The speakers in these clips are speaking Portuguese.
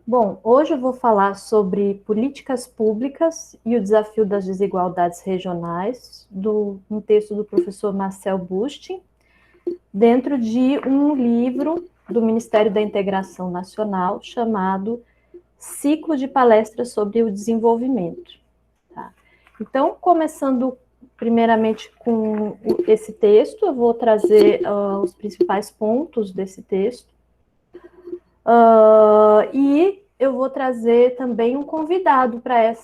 Bom, hoje eu vou falar sobre políticas públicas e o desafio das desigualdades regionais, um texto do professor Marcel Bustin, dentro de um livro do Ministério da Integração Nacional chamado Ciclo de Palestras sobre o Desenvolvimento. Tá? Então, começando primeiramente com esse texto, eu vou trazer os principais pontos desse texto. E eu vou trazer também um convidado para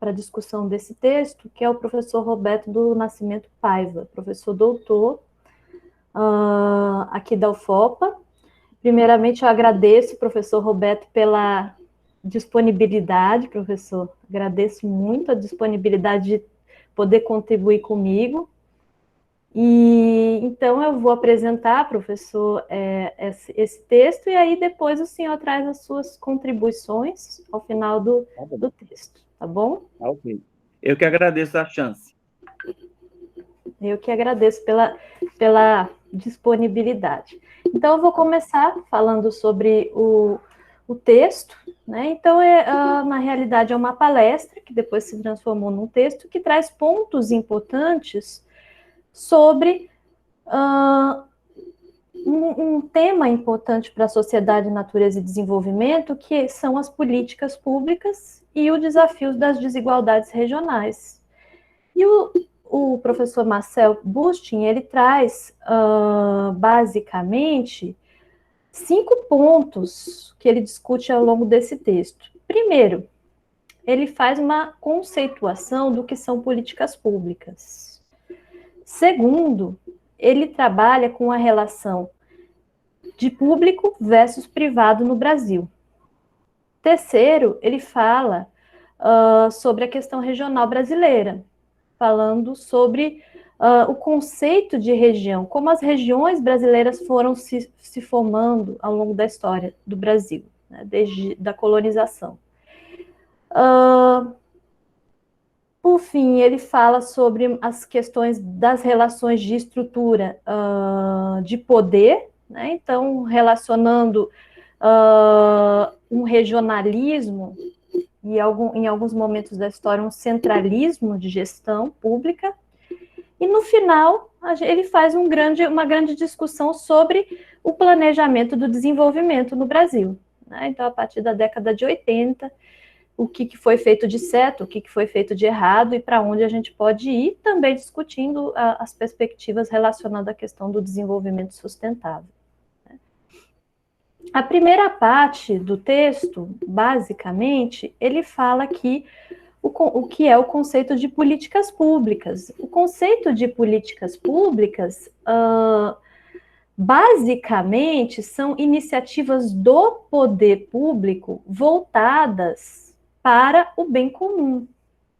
a discussão desse texto, que é o professor Roberto do Nascimento Paiva, professor doutor aqui da UFOPA. Primeiramente, eu agradeço, professor Roberto, pela disponibilidade, professor. Agradeço muito a disponibilidade de poder contribuir comigo. E então eu vou apresentar, professor, esse texto, e aí depois o senhor traz as suas contribuições ao final do texto, tá bom? Ok. Eu que agradeço a chance. Eu que agradeço pela disponibilidade. Então, eu vou começar falando sobre o texto, né? Então, na realidade, é uma palestra que depois se transformou num texto que traz pontos importantes sobre um tema importante para a sociedade, natureza e desenvolvimento, que são as políticas públicas e os desafios das desigualdades regionais. E o professor Marcel Bustin, ele traz, basicamente, 5 pontos que ele discute ao longo desse texto. Primeiro, ele faz uma conceituação do que são políticas públicas. Segundo, ele trabalha com a relação de público versus privado no Brasil. Terceiro, ele fala sobre a questão regional brasileira, falando sobre o conceito de região, como as regiões brasileiras foram se formando ao longo da história do Brasil, né, desde a colonização. Por fim, ele fala sobre as questões das relações de estrutura de poder, né? Então, relacionando um regionalismo e em alguns momentos da história um centralismo de gestão pública. E no final, ele faz uma grande discussão sobre o planejamento do desenvolvimento no Brasil, né? Então, a partir da década de 80, o que foi feito de certo, o que foi feito de errado e para onde a gente pode ir, também discutindo as perspectivas relacionadas à questão do desenvolvimento sustentável. A primeira parte do texto, basicamente, ele fala que o que é o conceito de políticas públicas. O conceito de políticas públicas, basicamente, são iniciativas do poder público voltadas para o bem comum,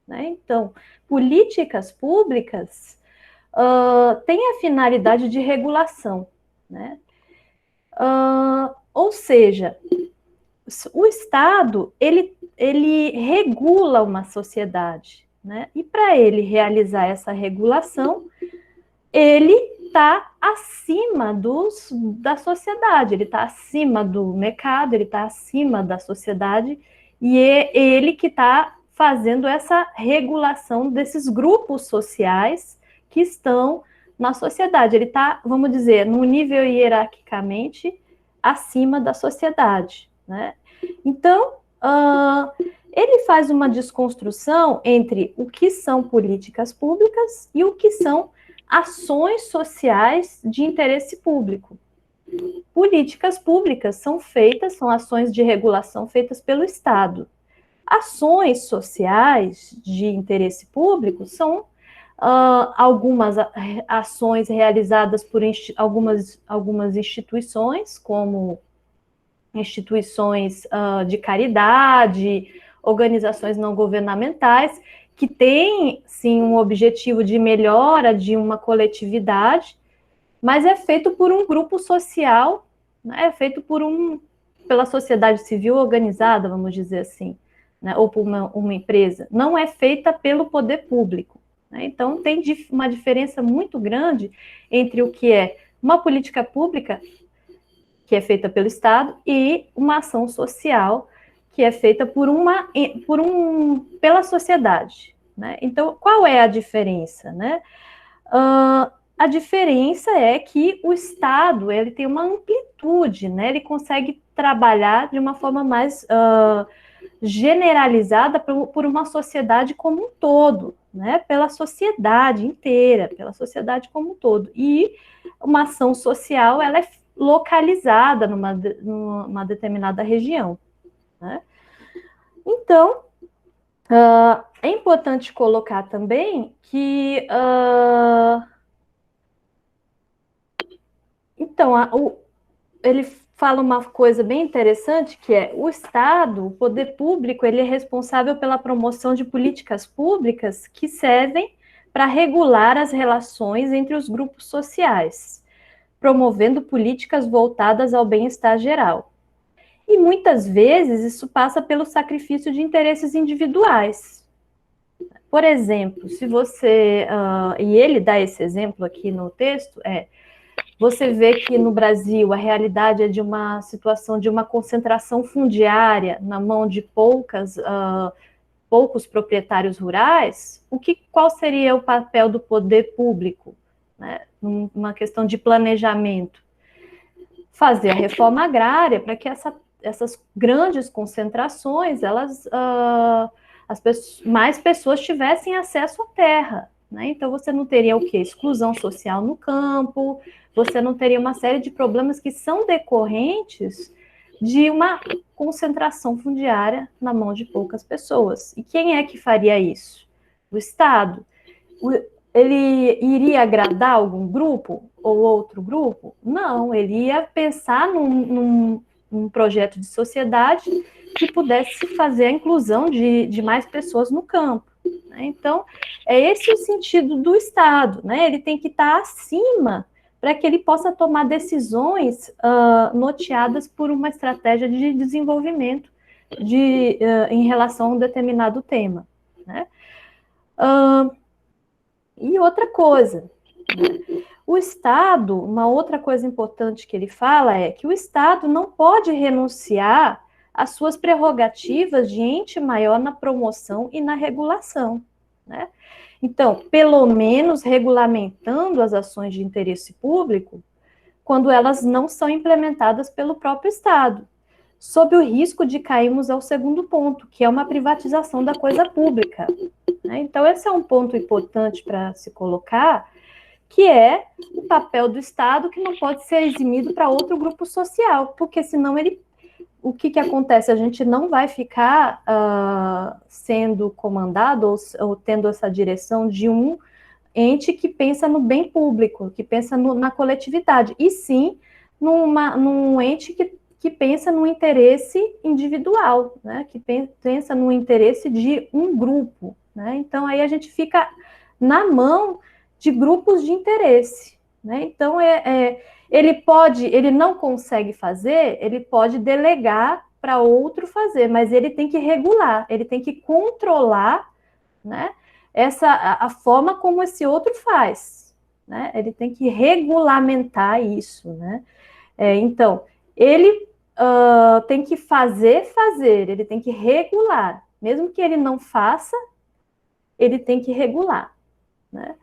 né? Então, políticas públicas têm a finalidade de regulação, né? Ou seja, o Estado, ele regula uma sociedade, né? E para ele realizar essa regulação, ele está acima da sociedade, ele está acima do mercado, ele está acima da sociedade, e é ele que está fazendo essa regulação desses grupos sociais que estão na sociedade. Ele está, vamos dizer, num nível hierarquicamente acima da sociedade, né? Então, ele faz uma desconstrução entre o que são políticas públicas e o que são ações sociais de interesse público. Políticas públicas são ações de regulação feitas pelo Estado. Ações sociais de interesse público são algumas ações realizadas por algumas instituições, como instituições de caridade, organizações não governamentais, que têm, sim, um objetivo de melhora de uma coletividade, mas é feito por um grupo social, né? É feito pela sociedade civil organizada, vamos dizer assim, né? Ou por uma empresa. Não é feita pelo poder público, né? Então, tem uma diferença muito grande entre o que é uma política pública que é feita pelo Estado, e uma ação social, que é feita pela sociedade, né? Então, qual é a diferença, né? A diferença é que o Estado, ele tem uma amplitude, né? Ele consegue trabalhar de uma forma mais generalizada por uma sociedade como um todo, né? Pela sociedade inteira, pela sociedade como um todo. E uma ação social, ela é localizada numa determinada região, né? Então, é importante colocar também que ele fala uma coisa bem interessante, que é o Estado, o poder público, ele é responsável pela promoção de políticas públicas que servem para regular as relações entre os grupos sociais, promovendo políticas voltadas ao bem-estar geral. E muitas vezes isso passa pelo sacrifício de interesses individuais. Por exemplo, se você, e ele dá esse exemplo aqui no texto, você vê que no Brasil a realidade é de uma situação de uma concentração fundiária na mão de poucos proprietários rurais. Qual seria o papel do poder público, né, numa questão de planejamento? Fazer a reforma agrária para que essas grandes concentrações, mais pessoas tivessem acesso à terra, né? Então você não teria o quê? Exclusão social no campo, você não teria uma série de problemas que são decorrentes de uma concentração fundiária na mão de poucas pessoas. E quem é que faria isso? O Estado. Ele iria agradar algum grupo ou outro grupo? Não, ele ia pensar num projeto de sociedade que pudesse fazer a inclusão de mais pessoas no campo, né? Então, é esse o sentido do Estado, né? Ele tem que estar acima para que ele possa tomar decisões norteadas por uma estratégia de desenvolvimento em relação a um determinado tema, né? E outra coisa, né? O Estado, uma outra coisa importante que ele fala é que o Estado não pode renunciar às suas prerrogativas de ente maior na promoção e na regulação, né? Então, pelo menos regulamentando as ações de interesse público quando elas não são implementadas pelo próprio Estado, sob o risco de cairmos ao segundo ponto, que é uma privatização da coisa pública, né? Então, esse é um ponto importante para se colocar, que é o papel do Estado, que não pode ser eximido para outro grupo social, porque senão o que acontece? A gente não vai ficar sendo comandado ou tendo essa direção de um ente que pensa no bem público, que pensa na coletividade, e sim num ente que pensa no interesse individual, né? Que pensa no interesse de um grupo, né? Então, aí a gente fica na mão de grupos de interesse, né? Então, ele não consegue fazer, ele pode delegar para outro fazer, mas ele tem que regular, ele tem que controlar, né, a forma como esse outro faz, né? Ele tem que regulamentar isso, né? Então, ele tem que fazer, ele tem que regular, mesmo que ele não faça, ele tem que regular, né?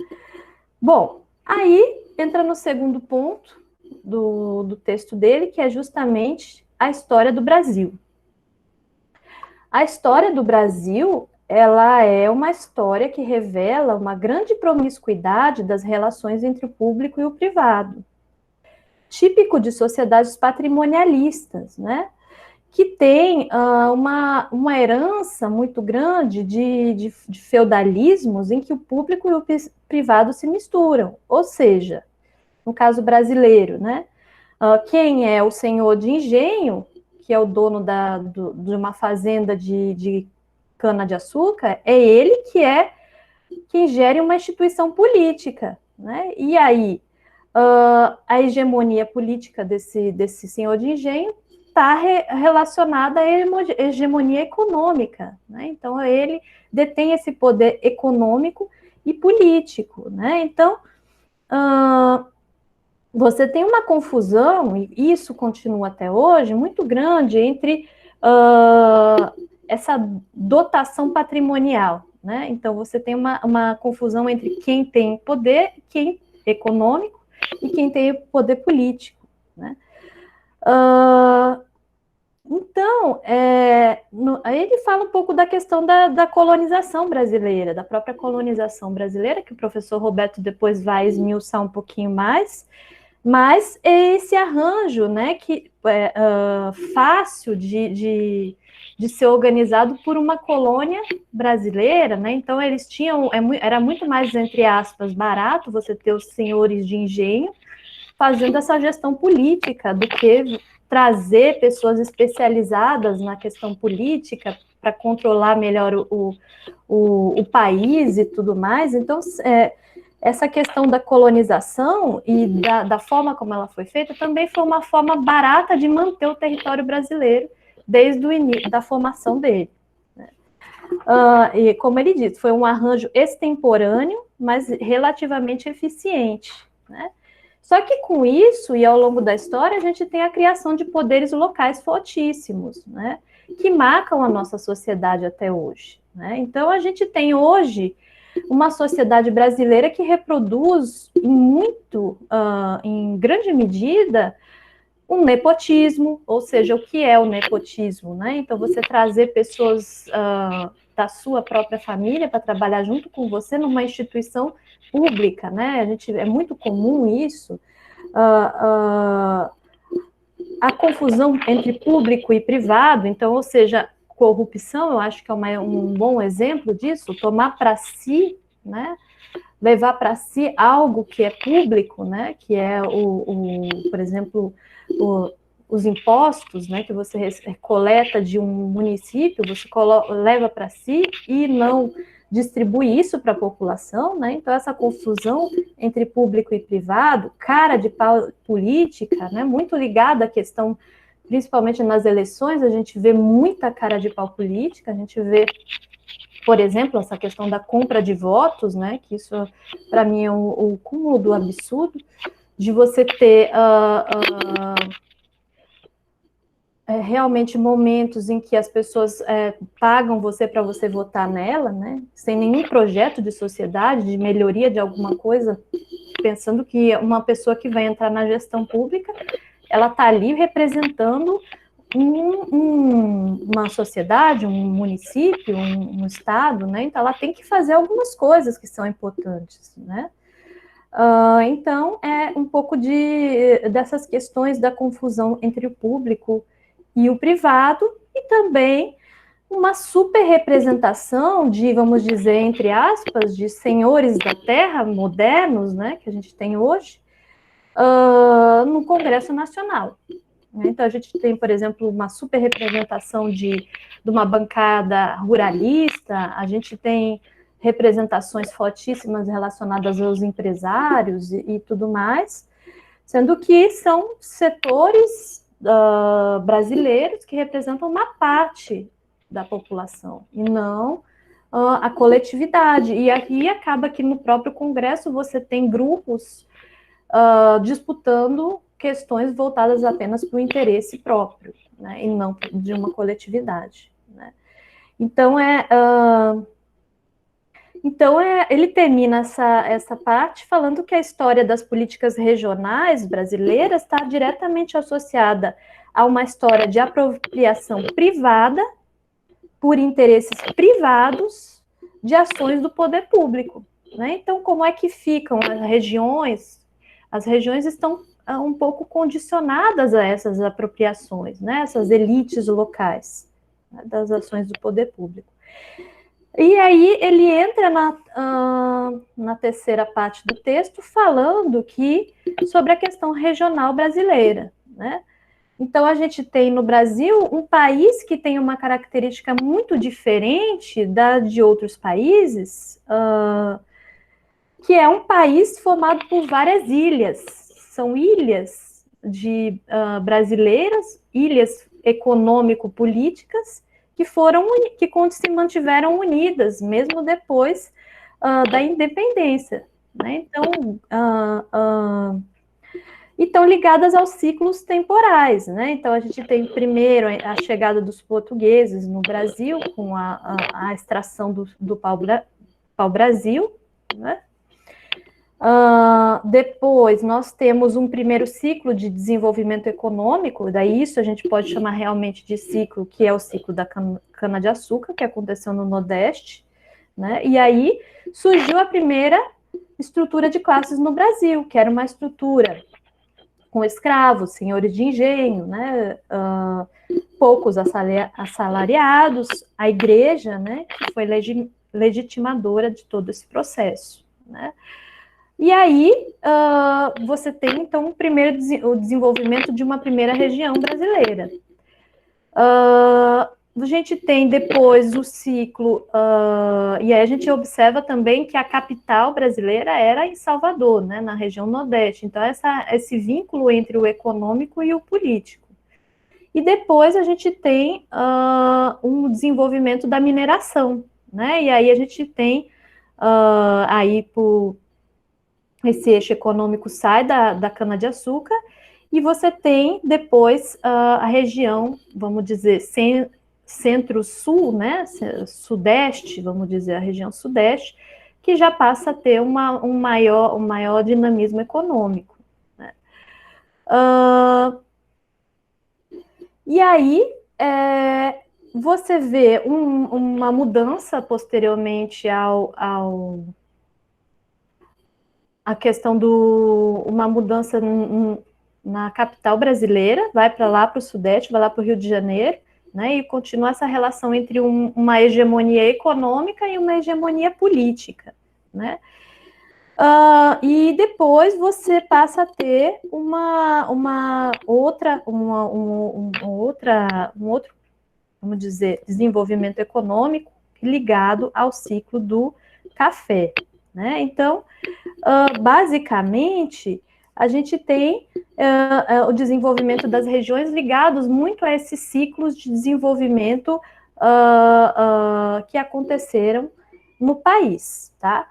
Bom, aí entra no segundo ponto do texto dele, que é justamente a história do Brasil. A história do Brasil, ela é uma história que revela uma grande promiscuidade das relações entre o público e o privado, típico de sociedades patrimonialistas, né? Que tem uma herança muito grande de feudalismos em que o público e o privado se misturam. Ou seja, no caso brasileiro, né? Quem é o senhor de engenho, que é o dono de uma fazenda de cana-de-açúcar, é ele que é quem gere uma instituição política, né? E aí, a hegemonia política desse senhor de engenho está relacionada à hegemonia econômica, né? Então, ele detém esse poder econômico e político, né? Então, você tem uma confusão, e isso continua até hoje, muito grande entre essa dotação patrimonial, né? Então, você tem uma confusão entre quem tem poder, quem econômico, e quem tem poder político, né? Então, ele fala um pouco da questão da colonização brasileira, da própria colonização brasileira, que o professor Roberto depois vai esmiuçar um pouquinho mais, mas esse arranjo, né, que é fácil de ser organizado por uma colônia brasileira, né? Então eles tinham, era muito mais, entre aspas, barato você ter os senhores de engenho fazendo essa gestão política do que trazer pessoas especializadas na questão política para controlar melhor o país e tudo mais. Então, essa questão da colonização e da forma como ela foi feita também foi uma forma barata de manter o território brasileiro desde o início da formação dele. E como ele disse, foi um arranjo extemporâneo, mas relativamente eficiente, né? Só que com isso, e ao longo da história, a gente tem a criação de poderes locais fortíssimos, né, que marcam a nossa sociedade até hoje, né? Então, a gente tem hoje uma sociedade brasileira que reproduz em grande medida, um nepotismo, ou seja, o que é o nepotismo, né? Então, você trazer pessoas da sua própria família para trabalhar junto com você numa instituição pública, né? É muito comum isso. A confusão entre público e privado, então, ou seja, corrupção, eu acho que é um bom exemplo disso, tomar para si, né? Levar para si algo que é público, né? Que é por exemplo, os impostos, né, que você coleta de um município, você leva para si e não distribui isso para a população, né? Então, essa confusão entre público e privado, cara de pau política, né, muito ligada à questão, principalmente nas eleições, a gente vê muita cara de pau política, a gente vê, por exemplo, essa questão da compra de votos, né, que isso, para mim, é o cúmulo do absurdo, de você ter realmente momentos em que as pessoas pagam você para você votar nela, né, sem nenhum projeto de sociedade, de melhoria de alguma coisa, pensando que uma pessoa que vai entrar na gestão pública, ela está ali representando uma sociedade, um município, um estado, né, então ela tem que fazer algumas coisas que são importantes, né. Então, é um pouco dessas questões da confusão entre o público e o privado, e também uma super representação de, vamos dizer, entre aspas, de senhores da terra modernos, né, que a gente tem hoje, no Congresso Nacional. Então, a gente tem, por exemplo, uma super representação de uma bancada ruralista, a gente tem representações fortíssimas relacionadas aos empresários e tudo mais, sendo que são setores brasileiros que representam uma parte da população, e não a coletividade. E aqui acaba que no próprio Congresso você tem grupos disputando questões voltadas apenas para o interesse próprio, né, e não de uma coletividade, né? Então, ele termina essa parte falando que a história das políticas regionais brasileiras está diretamente associada a uma história de apropriação privada por interesses privados de ações do poder público, né? Então, como é que ficam as regiões? As regiões estão um pouco condicionadas a essas apropriações, né? Essas elites locais, né, das ações do poder público. E aí ele entra na terceira parte do texto falando sobre a questão regional brasileira, né? Então, a gente tem no Brasil um país que tem uma característica muito diferente de outros países, que é um país formado por várias ilhas. São ilhas brasileiras, ilhas econômico-políticas, que se mantiveram unidas, mesmo depois da independência, né? Então, e estão ligadas aos ciclos temporais, né? Então, a gente tem primeiro a chegada dos portugueses no Brasil, com a extração do pau-brasil, né? Depois, nós temos um primeiro ciclo de desenvolvimento econômico, daí isso a gente pode chamar realmente de ciclo, que é o ciclo da cana-de-açúcar, que aconteceu no Nordeste, né? E aí surgiu a primeira estrutura de classes no Brasil, que era uma estrutura com escravos, senhores de engenho, né? Poucos assalariados, a igreja, né? Que foi legitimadora de todo esse processo, né? E aí, você tem, então, o desenvolvimento de uma primeira região brasileira. A gente tem depois o ciclo, e aí a gente observa também que a capital brasileira era em Salvador, né, na região Nordeste. Então, esse vínculo entre o econômico e o político. E depois a gente tem um desenvolvimento da mineração, né? E aí a gente tem, aí esse eixo econômico sai da cana-de-açúcar, e você tem depois a região, vamos dizer, centro-sul, né, sudeste, vamos dizer, a região sudeste, que já passa a ter um maior dinamismo econômico, né? E aí, você vê uma mudança posteriormente a questão uma mudança na capital brasileira, vai para lá, para o Sudeste, vai lá para o Rio de Janeiro, né, e continua essa relação entre uma hegemonia econômica e uma hegemonia política, né. E depois você passa a ter um outro, vamos dizer, desenvolvimento econômico ligado ao ciclo do café, né. Então, basicamente, a gente tem o desenvolvimento das regiões ligados muito a esses ciclos de desenvolvimento que aconteceram no país, tá?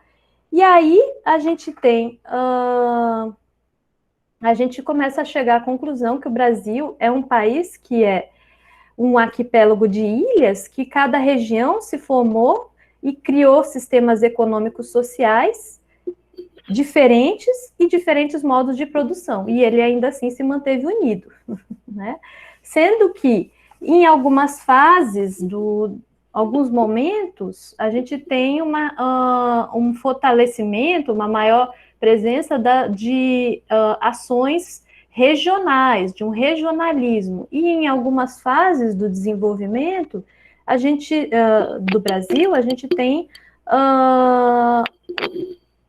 E aí a gente tem, a gente começa a chegar à conclusão que o Brasil é um país que é um arquipélago de ilhas, que cada região se formou e criou sistemas econômicos sociais diferentes e diferentes modos de produção, e ele ainda assim se manteve unido, né? Sendo que em algumas fases, alguns momentos, a gente tem um fortalecimento, uma maior presença de ações regionais, de um regionalismo, e em algumas fases do desenvolvimento, do Brasil, a gente tem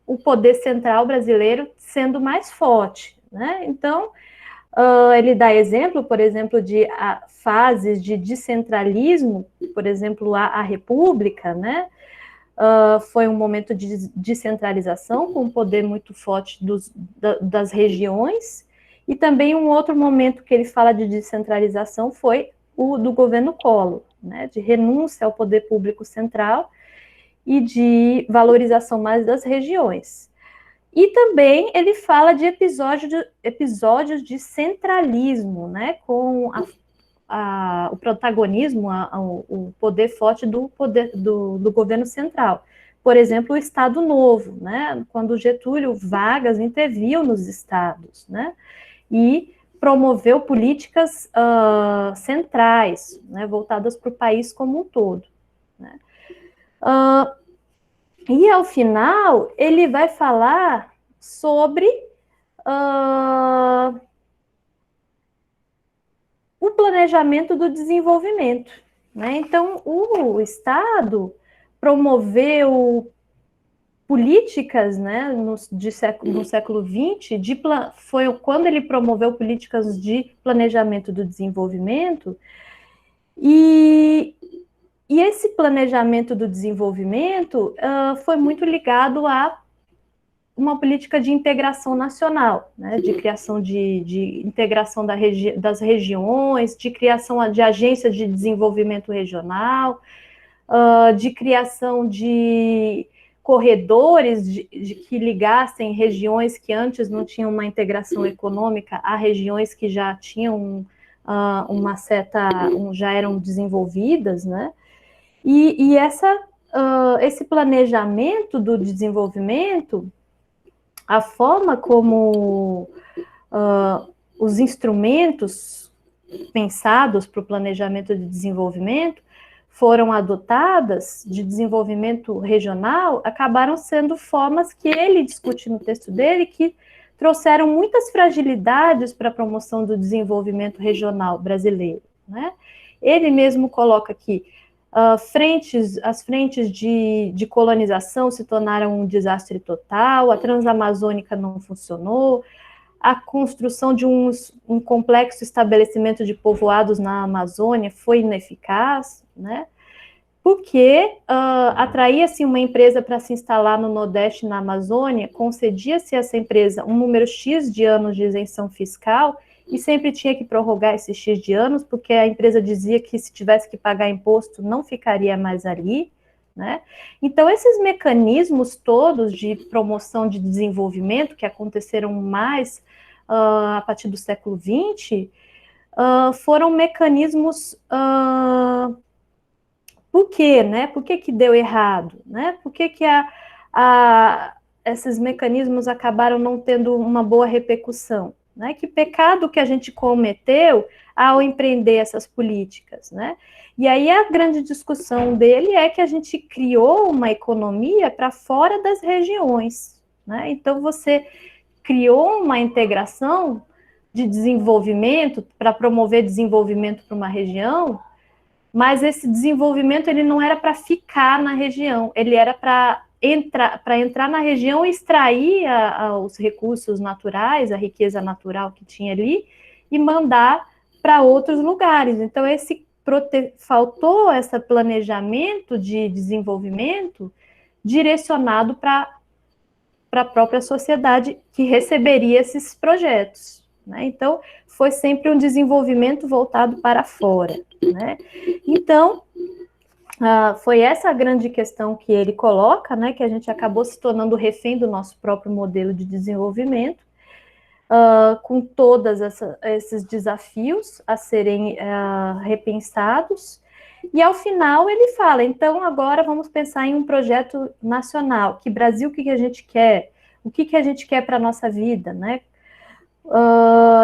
o poder central brasileiro sendo mais forte, né? Então, ele dá exemplo, por exemplo, de fases de descentralismo, por exemplo, a República, né? Foi um momento de descentralização, com um poder muito forte das regiões, e também um outro momento que ele fala de descentralização foi o do governo Collor, né? De renúncia ao poder público central e de valorização mais das regiões. E também ele fala de episódios de centralismo, né, com o protagonismo, o poder forte do governo central. Por exemplo, o Estado Novo, né, quando Getúlio Vargas interviu nos estados, né, e promoveu políticas centrais, né, voltadas para o país como um todo, né. E ao final, ele vai falar sobre o planejamento do desenvolvimento, né? Então, o Estado promoveu políticas, né, no século XX, foi quando ele promoveu políticas de planejamento do desenvolvimento, e esse planejamento do desenvolvimento foi muito ligado a uma política de integração nacional, né, de criação de integração das regiões, de criação de agências de desenvolvimento regional, de criação de corredores de que ligassem regiões que antes não tinham uma integração econômica a regiões que já tinham uma certa, já eram desenvolvidas, né? E esse planejamento do desenvolvimento, a forma como os instrumentos pensados para o planejamento de desenvolvimento foram adotadas de desenvolvimento regional, acabaram sendo formas que ele discute no texto dele, que trouxeram muitas fragilidades para a promoção do desenvolvimento regional brasileiro, né? Ele mesmo coloca que as frentes de colonização se tornaram um desastre total, a Transamazônica não funcionou, a construção de um complexo estabelecimento de povoados na Amazônia foi ineficaz, né? Porque atraía-se uma empresa para se instalar no Nordeste, na Amazônia, concedia-se a essa empresa um número X de anos de isenção fiscal e sempre tinha que prorrogar esses X de anos, porque a empresa dizia que se tivesse que pagar imposto, não ficaria mais ali, né? Então, esses mecanismos todos de promoção de desenvolvimento, que aconteceram mais a partir do século XX, foram mecanismos... por quê, né? Por que deu errado, né? Por que esses mecanismos acabaram não tendo uma boa repercussão, né? Que pecado que a gente cometeu ao empreender essas políticas, né? E aí a grande discussão dele é que a gente criou uma economia para fora das regiões, né? Então você criou uma integração de desenvolvimento para promover desenvolvimento para uma região, mas esse desenvolvimento ele não era para ficar na região, ele era para entrar na região e extrair os recursos naturais, a riqueza natural que tinha ali, e mandar para outros lugares. Então, faltou esse planejamento de desenvolvimento direcionado para a própria sociedade que receberia esses projetos, né? Então, foi sempre um desenvolvimento voltado para fora, né? Então, foi essa a grande questão que ele coloca, né? Que a gente acabou se tornando refém do nosso próprio modelo de desenvolvimento, com todos esses desafios a serem repensados. E, ao final, ele fala, então, agora vamos pensar em um projeto nacional. Que Brasil, o que a gente quer? O que a gente quer para a nossa vida, né?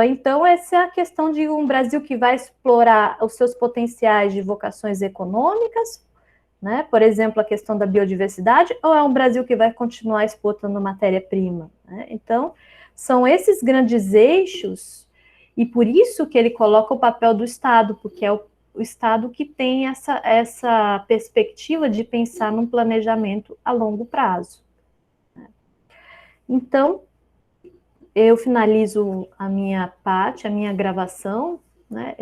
Então, essa é a questão de um Brasil que vai explorar os seus potenciais de vocações econômicas, né? Por exemplo, a questão da biodiversidade, ou é um Brasil que vai continuar exportando matéria-prima, né? Então, são esses grandes eixos, e por isso que ele coloca o papel do Estado, porque é o Estado que tem essa perspectiva de pensar num planejamento a longo prazo. Então, eu finalizo a minha parte, a minha gravação, né?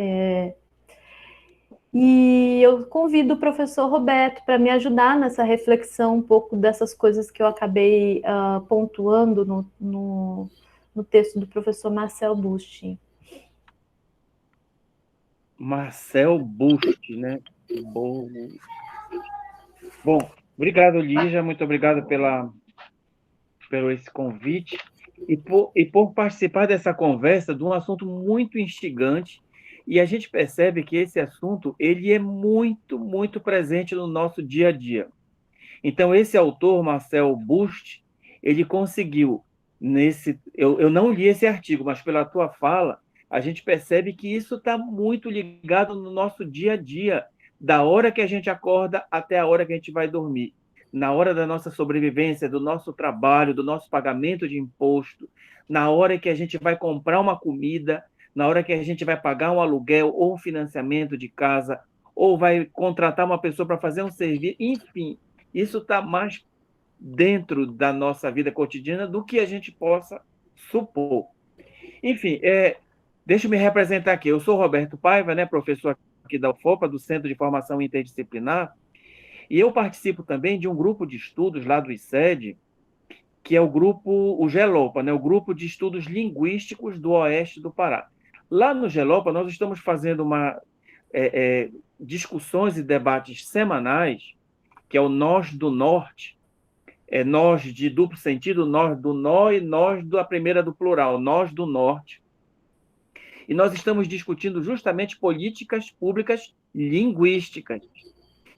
E eu convido o professor Roberto para me ajudar nessa reflexão, um pouco dessas coisas que eu acabei pontuando no texto do professor Marcel Busti. Marcel Busti, né? Bom, obrigado, Lígia, muito obrigado pelo esse convite e por participar dessa conversa de um assunto muito instigante, e a gente percebe que esse assunto ele é muito, muito presente no nosso dia a dia. Então, esse autor, Marcel Busti, ele conseguiu, eu não li esse artigo, mas pela tua fala, a gente percebe que isso está muito ligado no nosso dia a dia, da hora que a gente acorda até a hora que a gente vai dormir. Na hora da nossa sobrevivência, do nosso trabalho, do nosso pagamento de imposto, na hora que a gente vai comprar uma comida, na hora que a gente vai pagar um aluguel ou um financiamento de casa, ou vai contratar uma pessoa para fazer um serviço, enfim, isso está mais dentro da nossa vida cotidiana do que a gente possa supor. Enfim, deixa eu me representar aqui. Eu sou Roberto Paiva, né, professor aqui da UFOPA, do Centro de Formação Interdisciplinar, e eu participo também de um grupo de estudos lá do ICED, que é o GELOPA, né, o Grupo de Estudos Linguísticos do Oeste do Pará. Lá no GELOPA, nós estamos fazendo discussões e debates semanais, que é o Nós do Norte, nós de duplo sentido, nós do nó e nós da primeira do plural, nós do norte. E nós estamos discutindo justamente políticas públicas linguísticas,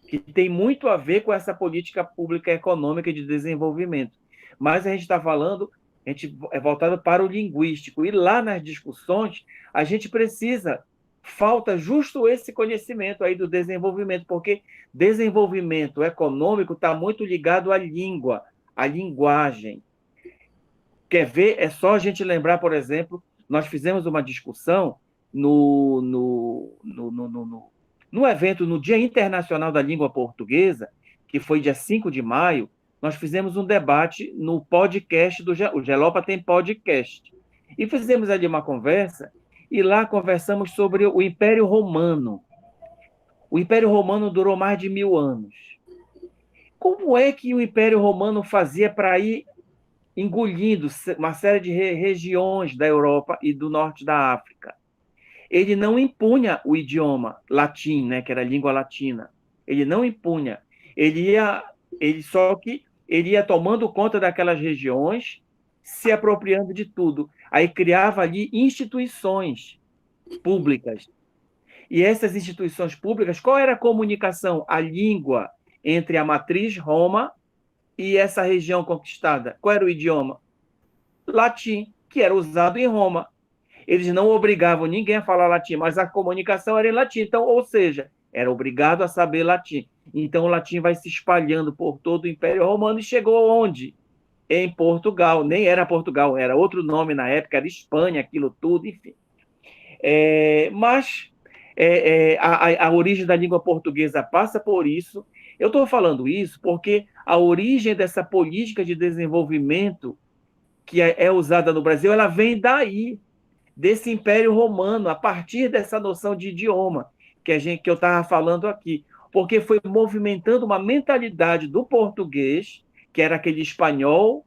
que tem muito a ver com essa política pública econômica de desenvolvimento. Mas a gente está falando, a gente é voltado para o linguístico. E lá nas discussões, a gente falta justo esse conhecimento aí do desenvolvimento, porque desenvolvimento econômico está muito ligado à língua, à linguagem. Quer ver? É só a gente lembrar, por exemplo, nós fizemos uma discussão no evento, no Dia Internacional da Língua Portuguesa, que foi dia 5 de maio, nós fizemos um debate no podcast o Gelopa tem podcast. E fizemos ali uma conversa, e lá conversamos sobre o Império Romano. O Império Romano durou mais de 1000 anos. Como é que o Império Romano fazia para ir engolindo uma série de regiões da Europa e do norte da África? Ele não impunha o idioma latim, né, que era a língua latina. Ele não impunha. Ele ia tomando conta daquelas regiões, se apropriando de tudo. Aí criava ali instituições públicas. E essas instituições públicas, qual era a comunicação? A língua entre a matriz Roma e essa região conquistada. Qual era o idioma? Latim, que era usado em Roma. Eles não obrigavam ninguém a falar latim, mas a comunicação era em latim. Então, ou seja, era obrigado a saber latim. Então, o latim vai se espalhando por todo o Império Romano e chegou onde? Em Portugal. Nem era Portugal, era outro nome na época, era Espanha, aquilo tudo, enfim. Mas a origem da língua portuguesa passa por isso. Eu estou falando isso porque a origem dessa política de desenvolvimento que é usada no Brasil, ela vem daí, desse Império Romano, a partir dessa noção de idioma que eu estava falando aqui, porque foi movimentando uma mentalidade do português, que era aquele espanhol,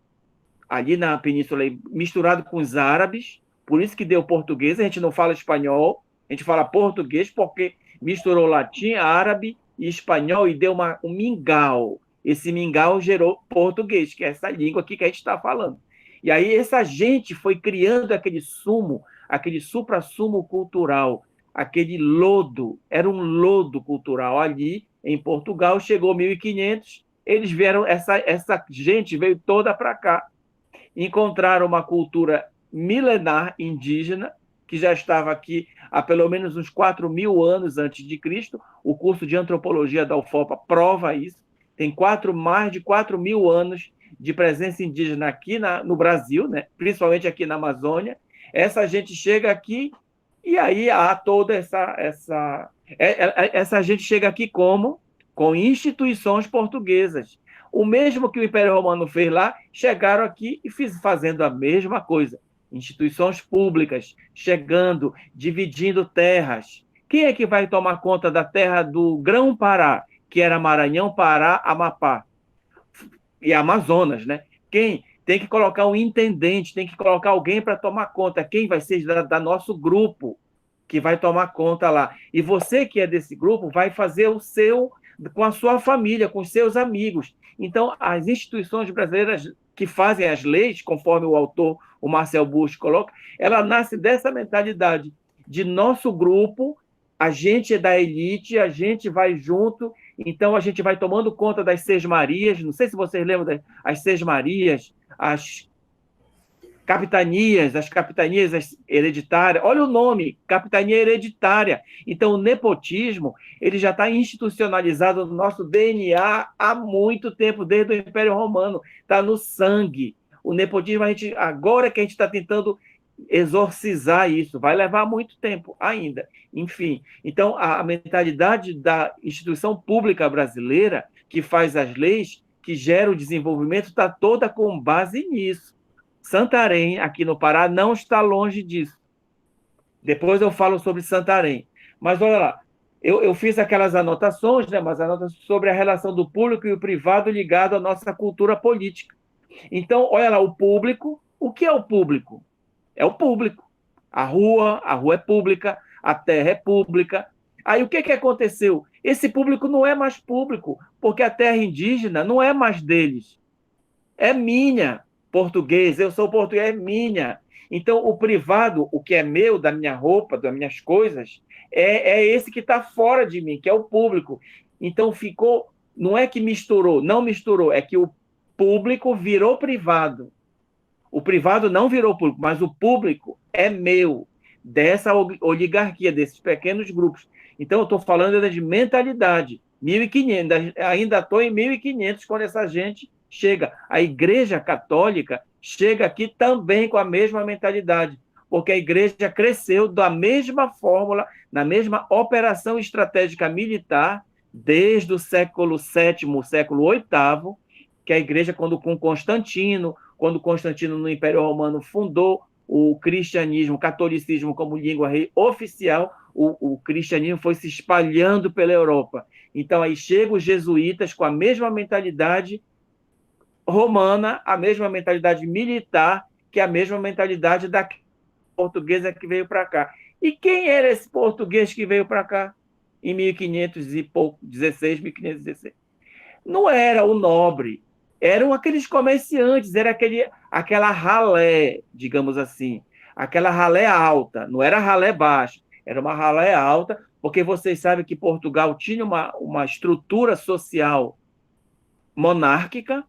ali na Península, misturado com os árabes, por isso que deu português, a gente não fala espanhol, a gente fala português, porque misturou latim, árabe e espanhol e deu um mingau. Esse mingau gerou português, que é essa língua aqui que a gente está falando. E aí essa gente foi criando aquele sumo, aquele supra-sumo cultural, aquele lodo, era um lodo cultural ali em Portugal, chegou 1500, eles vieram, essa gente veio toda para cá, encontraram uma cultura milenar indígena, que já estava aqui há pelo menos uns 4.000 anos antes de Cristo. O curso de antropologia da UFOPA prova isso. Tem mais de 4.000 anos de presença indígena aqui no Brasil, né? Principalmente aqui na Amazônia. Essa gente chega aqui e aí há toda essa gente chega aqui como? Com instituições portuguesas. O mesmo que o Império Romano fez lá, chegaram aqui e fazendo a mesma coisa. Instituições públicas chegando, dividindo terras. Quem é que vai tomar conta da terra do Grão-Pará, que era Maranhão, Pará, Amapá e Amazonas, né? Quem? Tem que colocar um intendente, tem que colocar alguém para tomar conta. Quem vai ser da nosso grupo que vai tomar conta lá? E você que é desse grupo vai fazer o seu com a sua família, com os seus amigos. Então, as instituições brasileiras que fazem as leis, conforme o autor, o Marcel Busch, coloca, ela nasce dessa mentalidade de nosso grupo, a gente é da elite, a gente vai junto, então a gente vai tomando conta das Seis Marias, não sei se vocês lembram das Seis Marias, as capitanias hereditárias, olha o nome, capitania hereditária. Então, o nepotismo ele já está institucionalizado no nosso DNA há muito tempo, desde o Império Romano, está no sangue. O nepotismo, agora que a gente está tentando exorcizar isso, vai levar muito tempo ainda. Enfim, então, a mentalidade da instituição pública brasileira, que faz as leis, que gera o desenvolvimento, está toda com base nisso. Santarém, aqui no Pará, não está longe disso. Depois eu falo sobre Santarém. Mas olha lá, eu fiz aquelas anotações, né, mas anotações sobre a relação do público e o privado ligado à nossa cultura política. Então, olha lá, o público, o que é o público? É o público. A rua é pública, a terra é pública. Aí o que aconteceu? Esse público não é mais público, porque a terra indígena não é mais deles. é minha. Português, eu sou português, é minha. Então, o privado, o que é meu, da minha roupa, das minhas coisas, é esse que está fora de mim, que é o público. Então, ficou. Não é que misturou, não misturou, é que o público virou privado. O privado não virou público, mas o público é meu, dessa oligarquia, desses pequenos grupos. Então, eu estou falando de mentalidade. 1.500, ainda estou em 1.500 quando essa gente chega. A Igreja Católica chega aqui também com a mesma mentalidade, porque a Igreja cresceu da mesma fórmula, na mesma operação estratégica militar, desde o século VII, século VIII, que a Igreja, quando Constantino no Império Romano fundou o cristianismo, o catolicismo como língua oficial, o cristianismo foi se espalhando pela Europa. Então aí chegam os jesuítas com a mesma mentalidade romana, a mesma mentalidade militar, que é a mesma mentalidade da portuguesa que veio para cá. E quem era esse português que veio para cá em 1500 e pouco, 16, 1516? Não era o nobre, eram aqueles comerciantes, era aquela ralé, digamos assim, aquela ralé alta, não era ralé baixa, era uma ralé alta, porque vocês sabem que Portugal tinha uma estrutura social monárquica,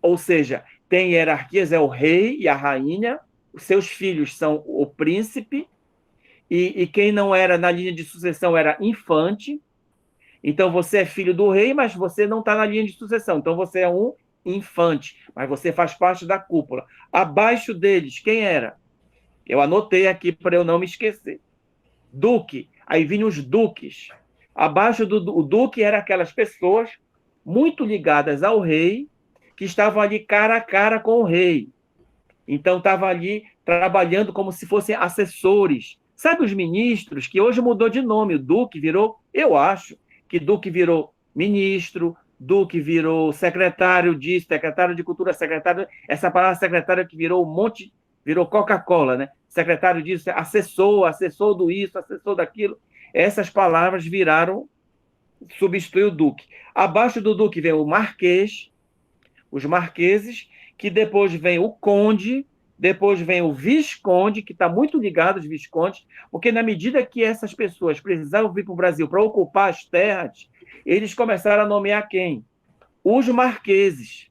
ou seja, tem hierarquias, é o rei e a rainha, os seus filhos são o príncipe, e quem não era na linha de sucessão era infante. Então você é filho do rei, mas você não está na linha de sucessão. Então você é um infante, mas você faz parte da cúpula. Abaixo deles, quem era? Eu anotei aqui para eu não me esquecer. Duque. Aí vinham os duques. Abaixo do duque eram aquelas pessoas muito ligadas ao rei, que estavam ali cara a cara com o rei. Então estavam ali trabalhando como se fossem assessores. Sabe os ministros, que hoje mudou de nome, o duque virou, eu acho, que Duque virou ministro, Duque virou secretário disso, secretário de cultura, secretário... Essa palavra secretário que virou um monte, virou Coca-Cola, né? Secretário disso, assessor do isso, assessor daquilo. Essas palavras viraram, substituiu o Duque. Abaixo do Duque vem o Marquês, os Marqueses, que depois vem o Conde, depois vem o Visconde, que está muito ligado aos Viscondes, porque na medida que essas pessoas precisavam vir para o Brasil para ocupar as terras, eles começaram a nomear quem? Os Marqueses.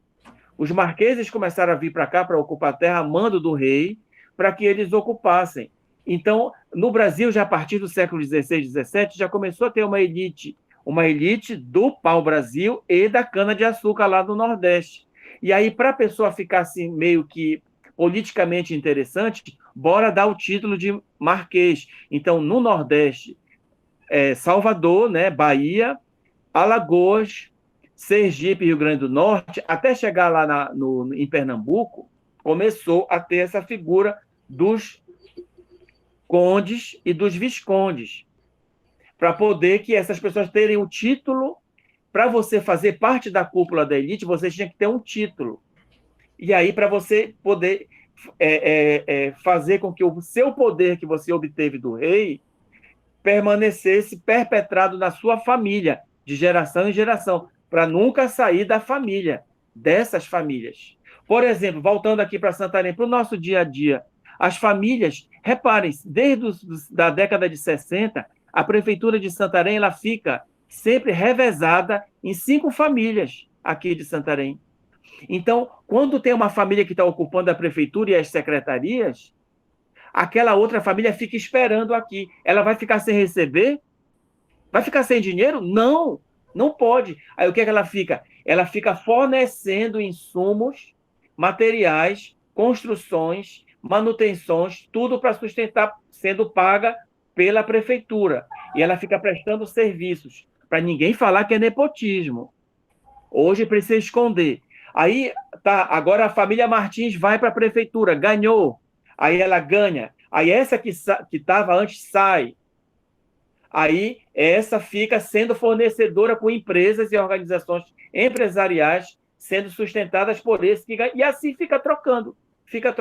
Os Marqueses começaram a vir para cá para ocupar a terra a mando do rei, para que eles ocupassem. Então, no Brasil, já a partir do século XVI, XVII, já começou a ter uma elite do pau-brasil e da cana-de-açúcar lá do Nordeste. E aí, para a pessoa ficar assim, meio que politicamente interessante, bora dar o título de Marquês. Então, no Nordeste, Salvador, né, Bahia, Alagoas, Sergipe, Rio Grande do Norte, até chegar lá em Pernambuco, começou a ter essa figura dos condes e dos viscondes, para poder que essas pessoas terem o título. Para você fazer parte da cúpula da elite, você tinha que ter um título. E aí, para você poder fazer com que o seu poder que você obteve do rei permanecesse perpetrado na sua família, de geração em geração, para nunca sair da família, dessas famílias. Por exemplo, voltando aqui para Santarém, para o nosso dia a dia, as famílias, reparem, desde a década de 60, a Prefeitura de Santarém ela fica sempre revezada em 5 famílias aqui de Santarém. Então, quando tem uma família que está ocupando a prefeitura e as secretarias, aquela outra família fica esperando aqui. Ela vai ficar sem receber? Vai ficar sem dinheiro? Não, não pode. Aí o que é que ela fica? Ela fica fornecendo insumos, materiais, construções, manutenções, tudo para sustentar, sendo paga pela prefeitura. E ela fica prestando serviços, para ninguém falar que é nepotismo. Hoje precisa esconder. Aí, tá, agora a família Martins vai para a prefeitura, ganhou. Aí ela ganha. Aí essa que estava antes sai. Aí essa fica sendo fornecedora com empresas e organizações empresariais sendo sustentadas por esse que ganha. E assim fica trocando, fica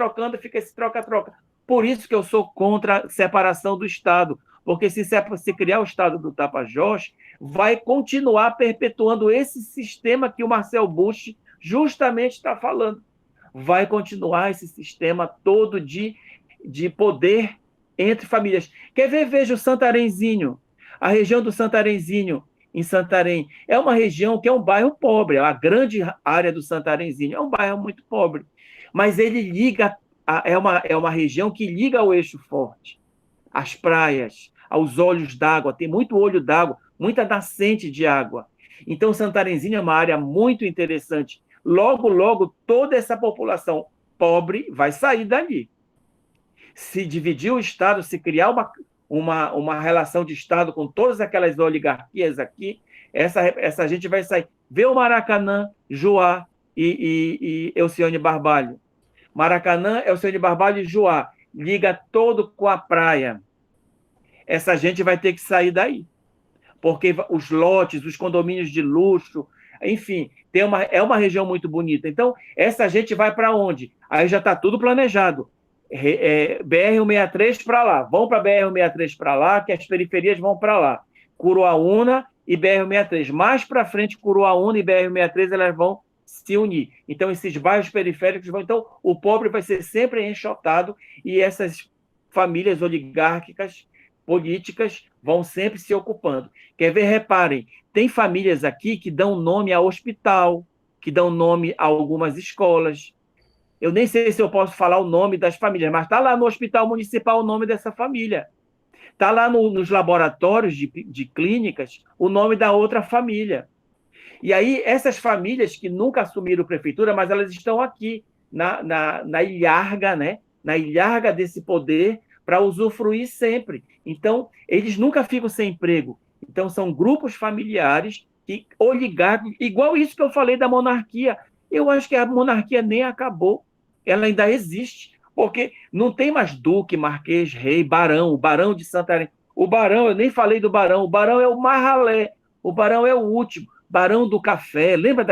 esse troca-troca. Por isso que eu sou contra a separação do Estado, porque se criar o Estado do Tapajós, vai continuar perpetuando esse sistema que o Marcel Busch justamente está falando. Vai continuar esse sistema todo de poder entre famílias. Quer ver? Veja o Santarenzinho. A região do Santarenzinho, em Santarém, é uma região que é um bairro pobre. A grande área do Santarenzinho é um bairro muito pobre. Mas ele liga, é uma região que liga ao eixo forte, às praias, aos olhos d'água. Tem muito olho d'água, muita nascente de água. Então, Santarenzinho é uma área muito interessante. Logo, logo, toda essa população pobre vai sair dali. Se dividir o Estado, se criar uma relação de Estado com todas aquelas oligarquias aqui, essa gente vai sair. Vê o Maracanã, Joá e Elcione Barbalho. Maracanã, Elcione Barbalho e Joá. Liga todo com a praia. Essa gente vai ter que sair daí. Porque os lotes, os condomínios de luxo, enfim, é uma região muito bonita. Então, essa gente vai para onde? Aí já está tudo planejado. BR-163 para lá. Vão para BR-163 para lá, que as periferias vão para lá. Curuaúna e BR-163. Mais para frente, Curuaúna e BR-163, elas vão se unir. Então, esses bairros periféricos vão... Então, o pobre vai ser sempre enxotado e essas famílias oligárquicas políticas vão sempre se ocupando. Quer ver? Reparem, tem famílias aqui que dão nome a hospital, que dão nome a algumas escolas. Eu nem sei se eu posso falar o nome das famílias, mas está lá no hospital municipal o nome dessa família. Está lá nos laboratórios de clínicas o nome da outra família. E aí, essas famílias que nunca assumiram prefeitura, mas elas estão aqui, na ilharga, né? Na ilharga desse poder, para usufruir sempre. Então, eles nunca ficam sem emprego. Então, são grupos familiares que oligárquicos, igual isso que eu falei da monarquia. Eu acho que a monarquia nem acabou. Ela ainda existe, porque não tem mais duque, marquês, rei, barão, o barão de Santarém. O barão, eu nem falei do barão, o barão é o mais ralé, o barão é o último, barão do café. Lembra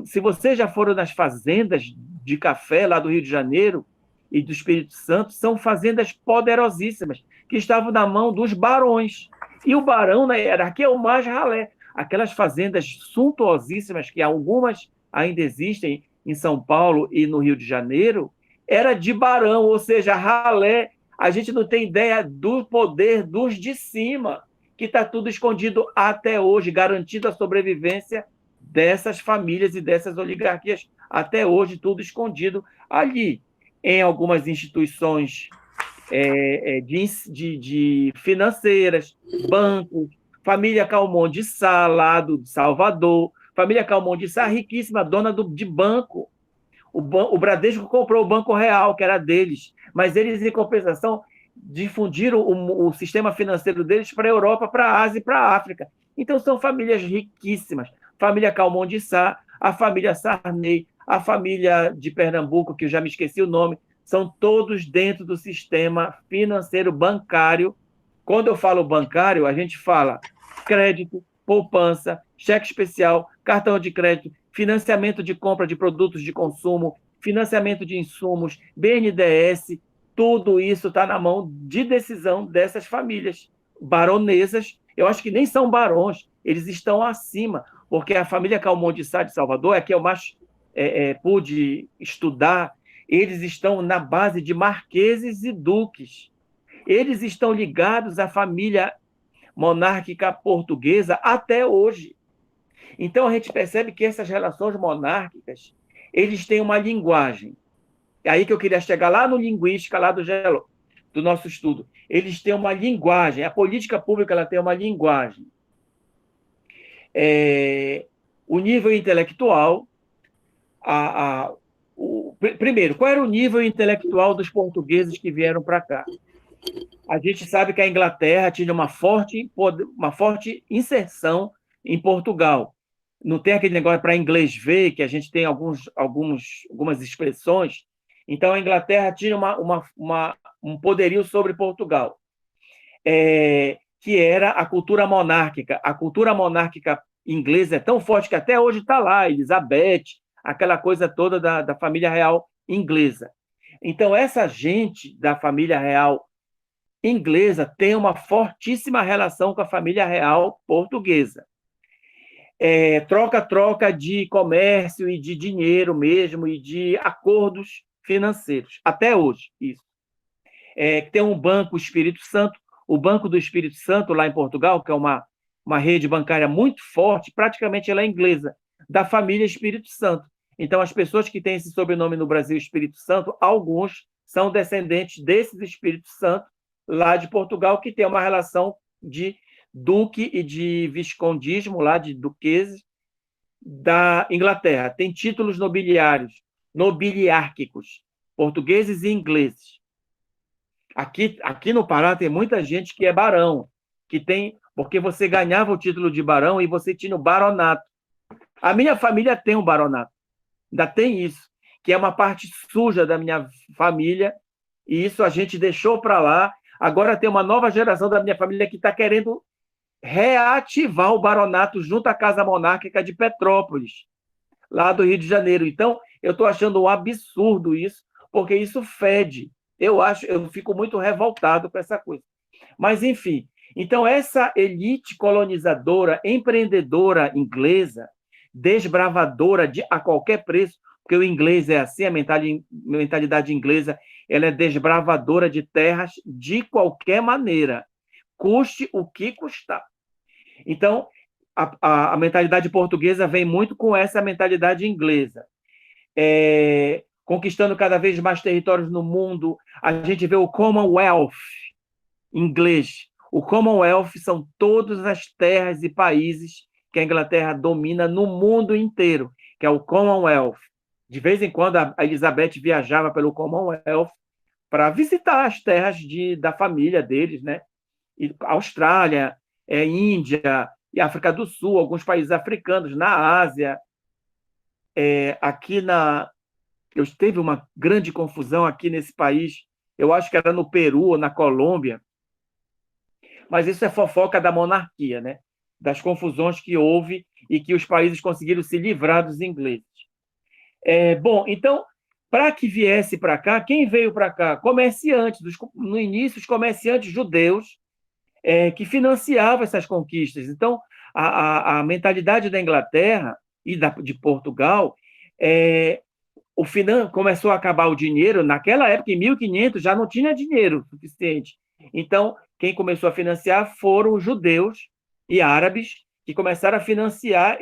se vocês já foram nas fazendas de café lá do Rio de Janeiro e do Espírito Santo, são fazendas poderosíssimas, que estavam na mão dos barões. E o barão, na hierarquia, é o mais ralé. Aquelas fazendas suntuosíssimas, que algumas ainda existem em São Paulo e no Rio de Janeiro, era de barão, ou seja, ralé. A gente não tem ideia do poder dos de cima, que está tudo escondido até hoje, garantindo a sobrevivência dessas famílias e dessas oligarquias, até hoje, tudo escondido ali, em algumas instituições de financeiras, bancos, família Calmon de Sá, lá do Salvador, família Calmon de Sá, riquíssima, dona de banco. O Bradesco comprou o Banco Real, que era deles, mas eles, em compensação, difundiram o sistema financeiro deles para a Europa, para a Ásia e para a África. Então, são famílias riquíssimas. Família Calmon de Sá, a família Sarney, a família de Pernambuco, que eu já me esqueci o nome, são todos dentro do sistema financeiro bancário. Quando eu falo bancário, a gente fala crédito, poupança, cheque especial, cartão de crédito, financiamento de compra de produtos de consumo, financiamento de insumos, BNDES, tudo isso está na mão de decisão dessas famílias baronesas. Eu acho que nem são barões, eles estão acima, porque a família Calmon de Sá de Salvador, é que eu mais pude estudar, eles estão na base de marqueses e duques. Eles estão ligados à família monárquica portuguesa até hoje. Então, a gente percebe que essas relações monárquicas, eles têm uma linguagem. É aí que eu queria chegar lá no linguística, lá do nosso estudo. Eles têm uma linguagem. A política pública ela tem uma linguagem. O nível intelectual... Primeiro, qual era o nível intelectual dos portugueses que vieram para cá? A gente sabe que a Inglaterra tinha uma forte inserção em Portugal. Não tem aquele negócio para inglês ver, que a gente tem algumas expressões. Então, a Inglaterra tinha um poderio sobre Portugal, que era a cultura monárquica. A cultura monárquica inglesa é tão forte que até hoje está lá, Elizabeth, aquela coisa toda da família real inglesa. Então, essa gente da família real inglesa tem uma fortíssima relação com a família real portuguesa. troca-troca de comércio e de dinheiro mesmo, e de acordos financeiros, até hoje, isso. Tem um banco Espírito Santo, o Banco do Espírito Santo, lá em Portugal, que é uma rede bancária muito forte, praticamente ela é inglesa, da família Espírito Santo. Então, as pessoas que têm esse sobrenome no Brasil, Espírito Santo, alguns são descendentes desses Espírito Santo, lá de Portugal, que tem uma relação de duque e de viscondismo, lá de duqueses, da Inglaterra. Tem títulos nobiliários, nobiliárquicos, portugueses e ingleses. Aqui no Pará tem muita gente que é barão, que tem, porque você ganhava o título de barão e você tinha o baronato. A minha família tem um baronato, ainda tem isso, que é uma parte suja da minha família, e isso a gente deixou para lá. Agora tem uma nova geração da minha família que está querendo reativar o baronato junto à Casa Monárquica de Petrópolis, lá do Rio de Janeiro. Então, eu estou achando um absurdo isso, porque isso fede. Eu fico muito revoltado com essa coisa. Mas, enfim, então essa elite colonizadora, empreendedora inglesa, desbravadora a qualquer preço, porque o inglês é assim, a mentalidade inglesa, ela é desbravadora de terras de qualquer maneira, custe o que custar. Então, a mentalidade portuguesa vem muito com essa mentalidade inglesa. Conquistando cada vez mais territórios no mundo. A gente vê o Commonwealth inglês. O Commonwealth são todas as terras e países que a Inglaterra domina no mundo inteiro, que é o Commonwealth. De vez em quando, a Elizabeth viajava pelo Commonwealth para visitar as terras da família deles, né? E Austrália, Índia e África do Sul, alguns países africanos, na Ásia. Eu teve uma grande confusão aqui nesse país, eu acho que era no Peru ou na Colômbia, mas isso é fofoca da monarquia, né? Das confusões que houve e que os países conseguiram se livrar dos ingleses. Bom, então, para que viesse para cá, quem veio para cá? Comerciantes, no início, os comerciantes judeus que financiavam essas conquistas. Então, a mentalidade da Inglaterra e de Portugal começou a acabar o dinheiro. Naquela época, em 1500, já não tinha dinheiro suficiente. Então, quem começou a financiar foram os judeus e árabes, que começaram a financiar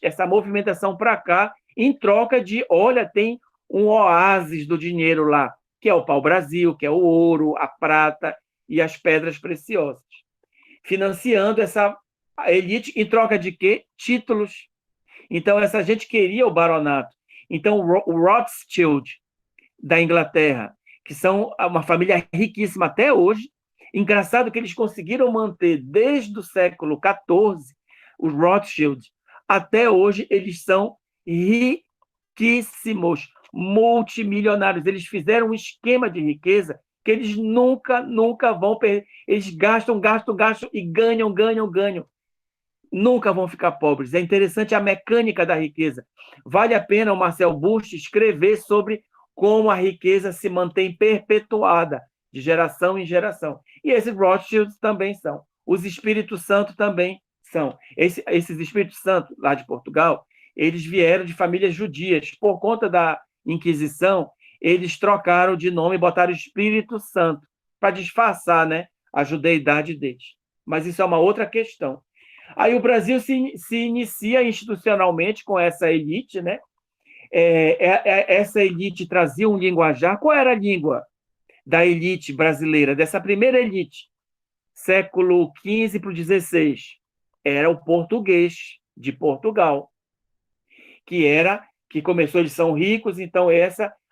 essa movimentação para cá, em troca de, olha, tem um oásis do dinheiro lá, que é o pau-brasil, que é o ouro, a prata e as pedras preciosas. Financiando essa elite em troca de quê? Títulos. Então, essa gente queria o baronato. Então, o Rothschild, da Inglaterra, que são uma família riquíssima até hoje. Engraçado que eles conseguiram manter, desde o século XIV, os Rothschild, até hoje eles são riquíssimos, multimilionários. Eles fizeram um esquema de riqueza que eles nunca vão perder. Eles gastam e ganham. Nunca vão ficar pobres. É interessante a mecânica da riqueza. Vale a pena o Marcel Busch escrever sobre como a riqueza se mantém perpetuada de geração em geração. E esses Rothschilds também são. Os Espírito Santo também são. Esses Espírito Santo, lá de Portugal, eles vieram de famílias judias. Por conta da Inquisição, eles trocaram de nome e botaram Espírito Santo para disfarçar, né, a judeidade deles. Mas isso é uma outra questão. Aí o Brasil se inicia institucionalmente com essa elite, né? Essa elite trazia um linguajar. Qual era a língua da elite brasileira, dessa primeira elite, século XV para o XVI? Era o português de Portugal, que começou, eles são ricos, então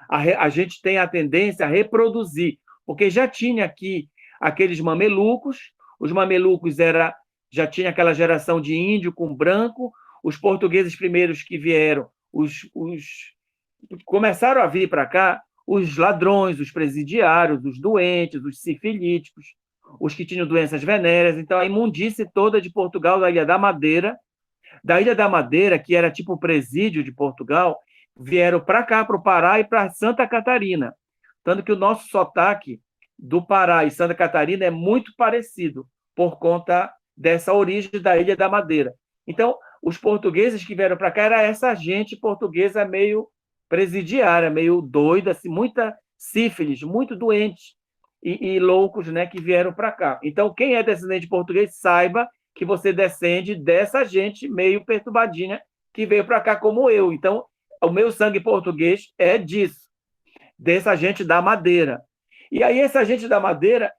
a gente tem a tendência a reproduzir, porque já tinha aqui aqueles mamelucos, os mamelucos já tinha aquela geração de índio com branco, os portugueses primeiros que vieram, começaram a vir para cá os ladrões, os presidiários, os doentes, os sifilíticos, os que tinham doenças venéreas. Então, a imundície toda de Portugal, da Ilha da Madeira, que era tipo o presídio de Portugal, vieram para cá, para o Pará e para Santa Catarina. Tanto que o nosso sotaque do Pará e Santa Catarina é muito parecido, por conta dessa origem da Ilha da Madeira. Então, os portugueses que vieram para cá era essa gente portuguesa meio presidiária, meio doida, assim, muita sífilis, muito doentes e loucos, né, que vieram para cá. Então, quem é descendente de português, saiba que você descende dessa gente meio perturbadinha que veio para cá como eu. Então, o meu sangue português é disso, dessa gente da Madeira. E aí, essa gente da Madeira,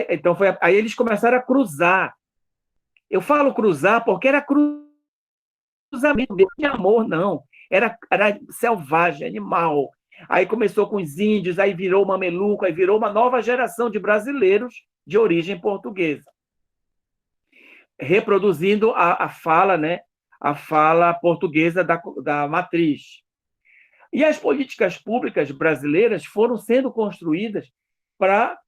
então aí eles começaram a cruzar. Eu falo cruzar porque era cruzamento, não tinha amor, não. Era selvagem, animal. Aí começou com os índios, aí virou mameluco, aí virou uma nova geração de brasileiros de origem portuguesa, reproduzindo a fala, né? A fala portuguesa da matriz. E as políticas públicas brasileiras foram sendo construídas para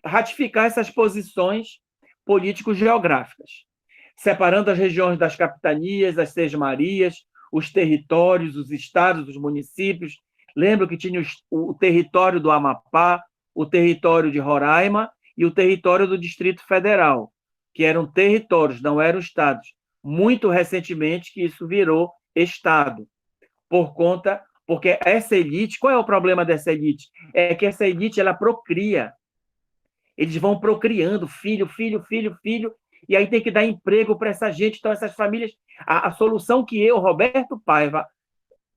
ratificar essas posições político-geográficas, separando as regiões das capitanias, as sesmarias, os territórios, os estados, os municípios. Lembro que tinha o território do Amapá, o território de Roraima e o território do Distrito Federal, que eram territórios, não eram estados. Muito recentemente que isso virou estado, porque essa elite, qual é o problema dessa elite? É que essa elite, ela procria. Eles vão procriando filho, e aí tem que dar emprego para essa gente. Então, essas famílias, a solução que eu, Roberto Paiva,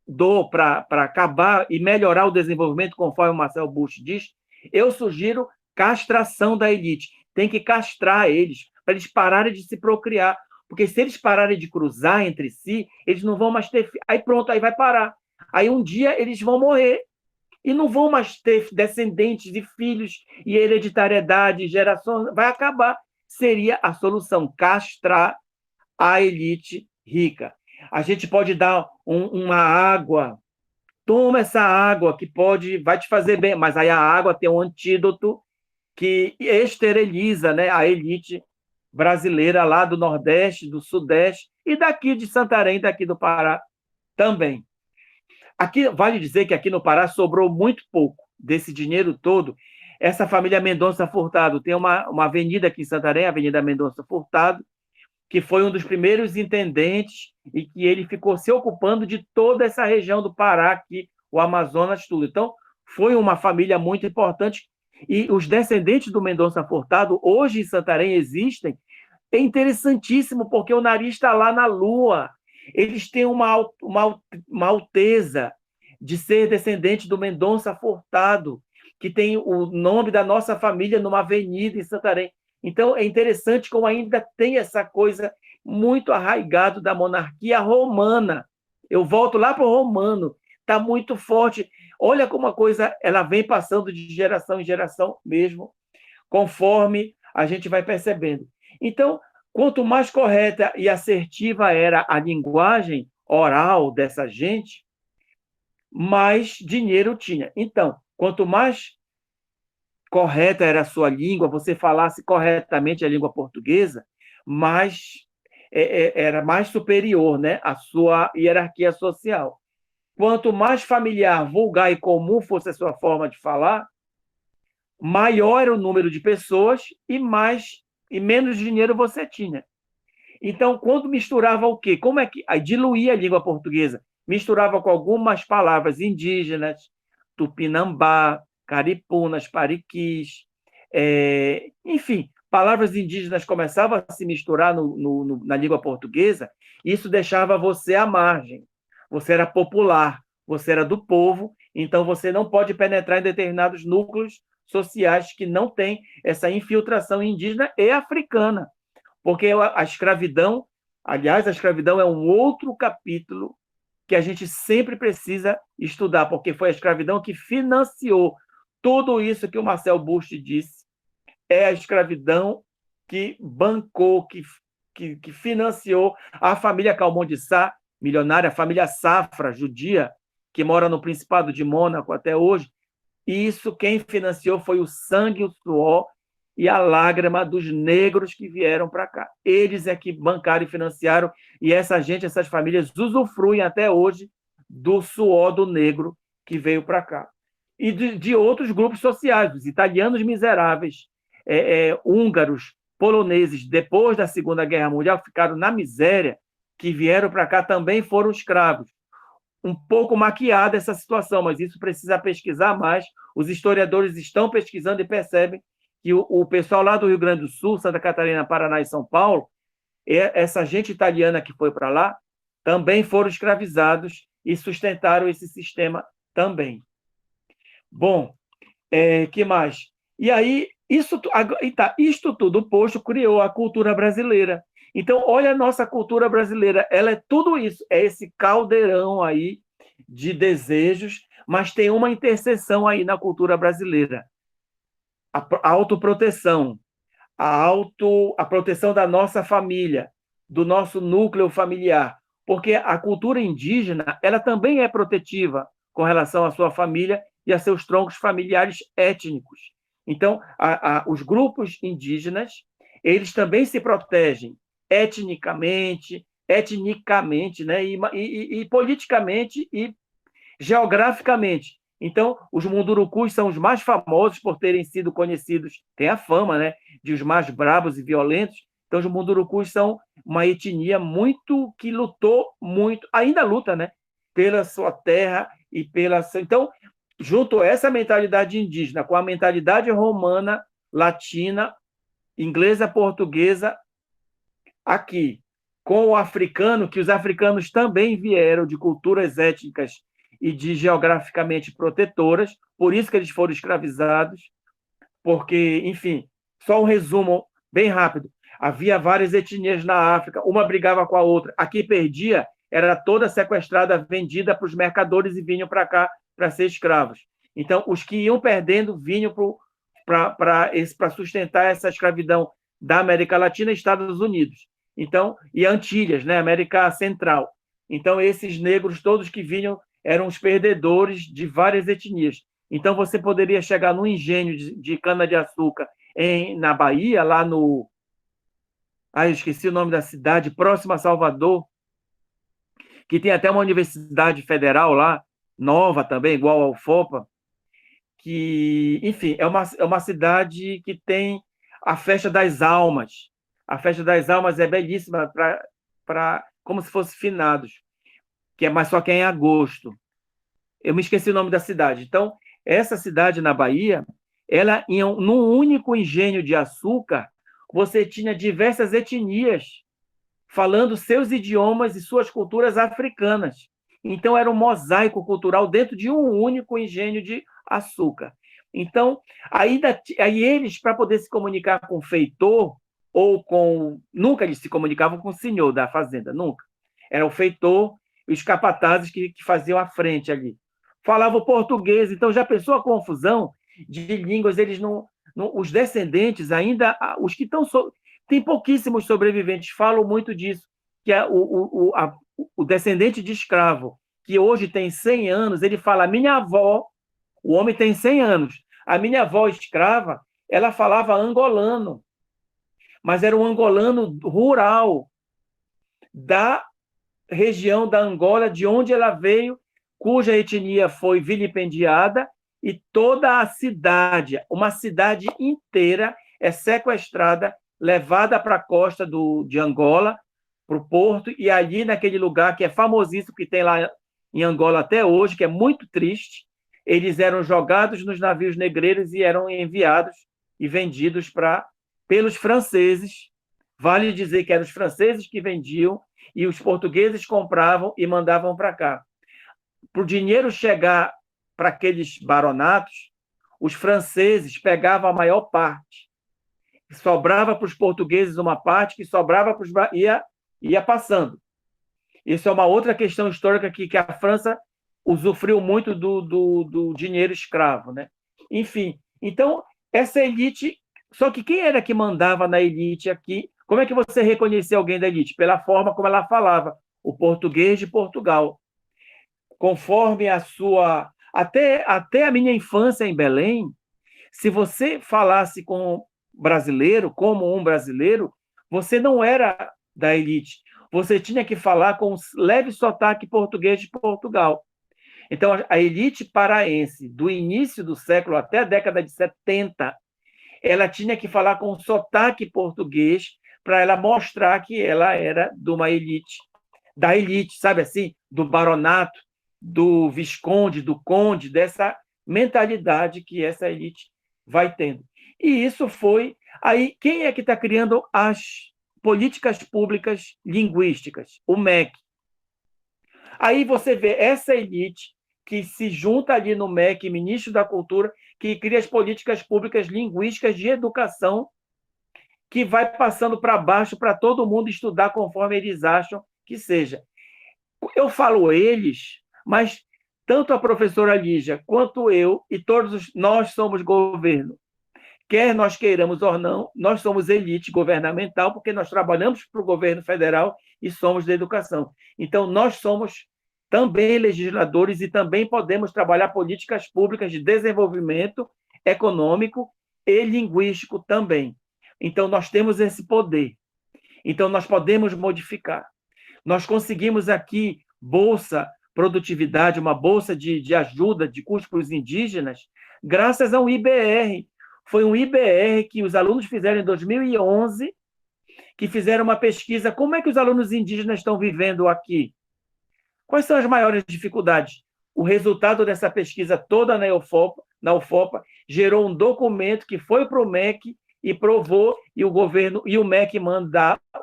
dou para acabar e melhorar o desenvolvimento, conforme o Marcel Busch diz, eu sugiro castração da elite. Tem que castrar eles, para eles pararem de se procriar. Porque se eles pararem de cruzar entre si, eles não vão mais ter... Aí pronto, aí vai parar. Aí um dia eles vão morrer. E não vão mais ter descendentes e filhos, e hereditariedade, gerações, vai acabar. Seria a solução, castrar a elite rica. A gente pode dar uma água, toma essa água que vai te fazer bem, mas aí a água tem um antídoto que esteriliza, né, a elite brasileira lá do Nordeste, do Sudeste, e daqui de Santarém, daqui do Pará também. Aqui, vale dizer que aqui no Pará sobrou muito pouco desse dinheiro todo. Essa família Mendonça Furtado tem uma avenida aqui em Santarém, a Avenida Mendonça Furtado, que foi um dos primeiros intendentes e que ele ficou se ocupando de toda essa região do Pará, aqui, o Amazonas, tudo. Então, foi uma família muito importante. E os descendentes do Mendonça Furtado, hoje em Santarém, existem. É interessantíssimo, porque o nariz está lá na Lua. Eles têm uma alteza de ser descendente do Mendonça Furtado, que tem o nome da nossa família numa avenida em Santarém. Então, é interessante como ainda tem essa coisa muito arraigada da monarquia romana. Eu volto lá para o romano, está muito forte. Olha como a coisa ela vem passando de geração em geração mesmo, conforme a gente vai percebendo. Então, quanto mais correta e assertiva era a linguagem oral dessa gente, mais dinheiro tinha. Então, quanto mais correta era a sua língua, você falasse corretamente a língua portuguesa, era mais superior, né, a sua hierarquia social. Quanto mais familiar, vulgar e comum fosse a sua forma de falar, maior era o número de pessoas e menos dinheiro você tinha. Então, quando misturava o quê? Como é que aí diluía a língua portuguesa? Misturava com algumas palavras indígenas, tupinambá, caripunas, pariquis, enfim, palavras indígenas começavam a se misturar na língua portuguesa, e isso deixava você à margem. Você era popular, você era do povo, então você não pode penetrar em determinados núcleos sociais que não têm essa infiltração indígena e africana. Porque a escravidão, aliás, a escravidão é um outro capítulo que a gente sempre precisa estudar, porque foi a escravidão que financiou tudo isso que o Marcel Busch disse. É a escravidão que bancou, que financiou a família Calmon de Sá, milionária, a família Safra, judia, que mora no Principado de Mônaco até hoje. E isso quem financiou foi o sangue, o suor e a lágrima dos negros que vieram para cá. Eles é que bancaram e financiaram, e essa gente, essas famílias usufruem até hoje do suor do negro que veio para cá. E de outros grupos sociais, os italianos miseráveis, húngaros, poloneses, depois da Segunda Guerra Mundial, ficaram na miséria, que vieram para cá também foram escravos. Um pouco maquiada essa situação, mas isso precisa pesquisar mais. Os historiadores estão pesquisando e percebem que o pessoal lá do Rio Grande do Sul, Santa Catarina, Paraná e São Paulo, essa gente italiana que foi para lá, também foram escravizados e sustentaram esse sistema também. Bom, que mais? E aí, isto tudo posto criou a cultura brasileira. Então, olha a nossa cultura brasileira, ela é tudo isso, é esse caldeirão aí de desejos, mas tem uma interseção aí na cultura brasileira. A autoproteção, a proteção da nossa família, do nosso núcleo familiar, porque a cultura indígena, ela também é protetiva com relação à sua família e a seus troncos familiares étnicos. Então, os grupos indígenas, eles também se protegem etnicamente, né, e politicamente e geograficamente. Então, os mundurucus são os mais famosos por terem sido conhecidos, tem a fama, né, de os mais bravos e violentos. Então, os mundurucus são uma etnia muito que lutou muito, ainda luta, né, pela sua terra e pela. Então, junto a essa mentalidade indígena com a mentalidade romana, latina, inglesa, portuguesa, aqui, com o africano, que os africanos também vieram de culturas étnicas e de geograficamente protetoras, por isso que eles foram escravizados, porque, enfim, só um resumo bem rápido. Havia várias etnias na África, uma brigava com a outra. A que perdia era toda sequestrada, vendida para os mercadores e vinham para cá para ser escravos. Então, os que iam perdendo vinham para sustentar essa escravidão da América Latina e Estados Unidos. Então, e Antilhas, né, América Central. Então, esses negros todos que vinham eram os perdedores de várias etnias. Então, você poderia chegar num engenho de cana-de-açúcar na Bahia, lá no... eu esqueci o nome da cidade, próximo a Salvador, que tem até uma universidade federal lá, nova também, igual ao FOPA, que, enfim, é uma cidade que tem a Festa das Almas. A Festa das Almas é belíssima, como se fosse finados, mas só que é em agosto. Eu me esqueci o nome da cidade. Então, essa cidade na Bahia, num único engenho de açúcar, você tinha diversas etnias falando seus idiomas e suas culturas africanas. Então, era um mosaico cultural dentro de um único engenho de açúcar. Então, aí eles, para poder se comunicar com o feitor, ou com... Nunca eles se comunicavam com o senhor da fazenda, nunca. Era o feitor e os capatazes que faziam a frente ali. Falavam português, então já pensou a confusão de línguas, eles não os descendentes ainda, os que estão... Tem pouquíssimos sobreviventes, falam muito disso, que o descendente de escravo, que hoje tem 100 anos, ele fala, minha avó, o homem tem 100 anos, a minha avó escrava, ela falava angolano, mas era um angolano rural, da região da Angola, de onde ela veio, cuja etnia foi vilipendiada, e toda a cidade, uma cidade inteira, é sequestrada, levada para a costa de Angola, para o porto, e ali naquele lugar que é famosíssimo, que tem lá em Angola até hoje, que é muito triste, eles eram jogados nos navios negreiros e eram enviados e vendidos pelos franceses. Vale dizer que eram os franceses que vendiam e os portugueses compravam e mandavam para cá. Para o dinheiro chegar para aqueles baronatos, os franceses pegavam a maior parte. Sobrava para os portugueses uma parte, que sobrava para os... ia passando. Isso é uma outra questão histórica que a França usufruiu muito do dinheiro escravo, né? Enfim, então, essa elite... Só que quem era que mandava na elite aqui? Como é que você reconhecia alguém da elite? Pela forma como ela falava, o português de Portugal. Conforme a sua... Até a minha infância em Belém, se você falasse com brasileiro, como um brasileiro, você não era da elite. Você tinha que falar com um leve sotaque português de Portugal. Então, a elite paraense, do início do século até a década de 70, ela tinha que falar com sotaque português para ela mostrar que ela era de uma elite, da elite, sabe assim, do baronato, do visconde, do conde, dessa mentalidade que essa elite vai tendo. E isso foi... Aí, quem é que está criando as políticas públicas linguísticas? O MEC. Aí você vê essa elite que se junta ali no MEC, ministro da Cultura, que cria as políticas públicas linguísticas de educação, que vai passando para baixo para todo mundo estudar conforme eles acham que seja. Eu falo eles, mas tanto a professora Lígia quanto eu e todos nós somos governo. Quer nós queiramos ou não, nós somos elite governamental, porque nós trabalhamos para o governo federal e somos da educação. Então, nós somos também legisladores e também podemos trabalhar políticas públicas de desenvolvimento econômico e linguístico também. Então, nós temos esse poder. Então, nós podemos modificar. Nós conseguimos aqui bolsa produtividade, uma bolsa de ajuda de custo para os indígenas, graças a um IBR. Foi um IBR que os alunos fizeram em 2011, que fizeram uma pesquisa, como é que os alunos indígenas estão vivendo aqui? Quais são as maiores dificuldades? O resultado dessa pesquisa toda na UFOPA gerou um documento que foi para o MEC e provou, e o governo e o MEC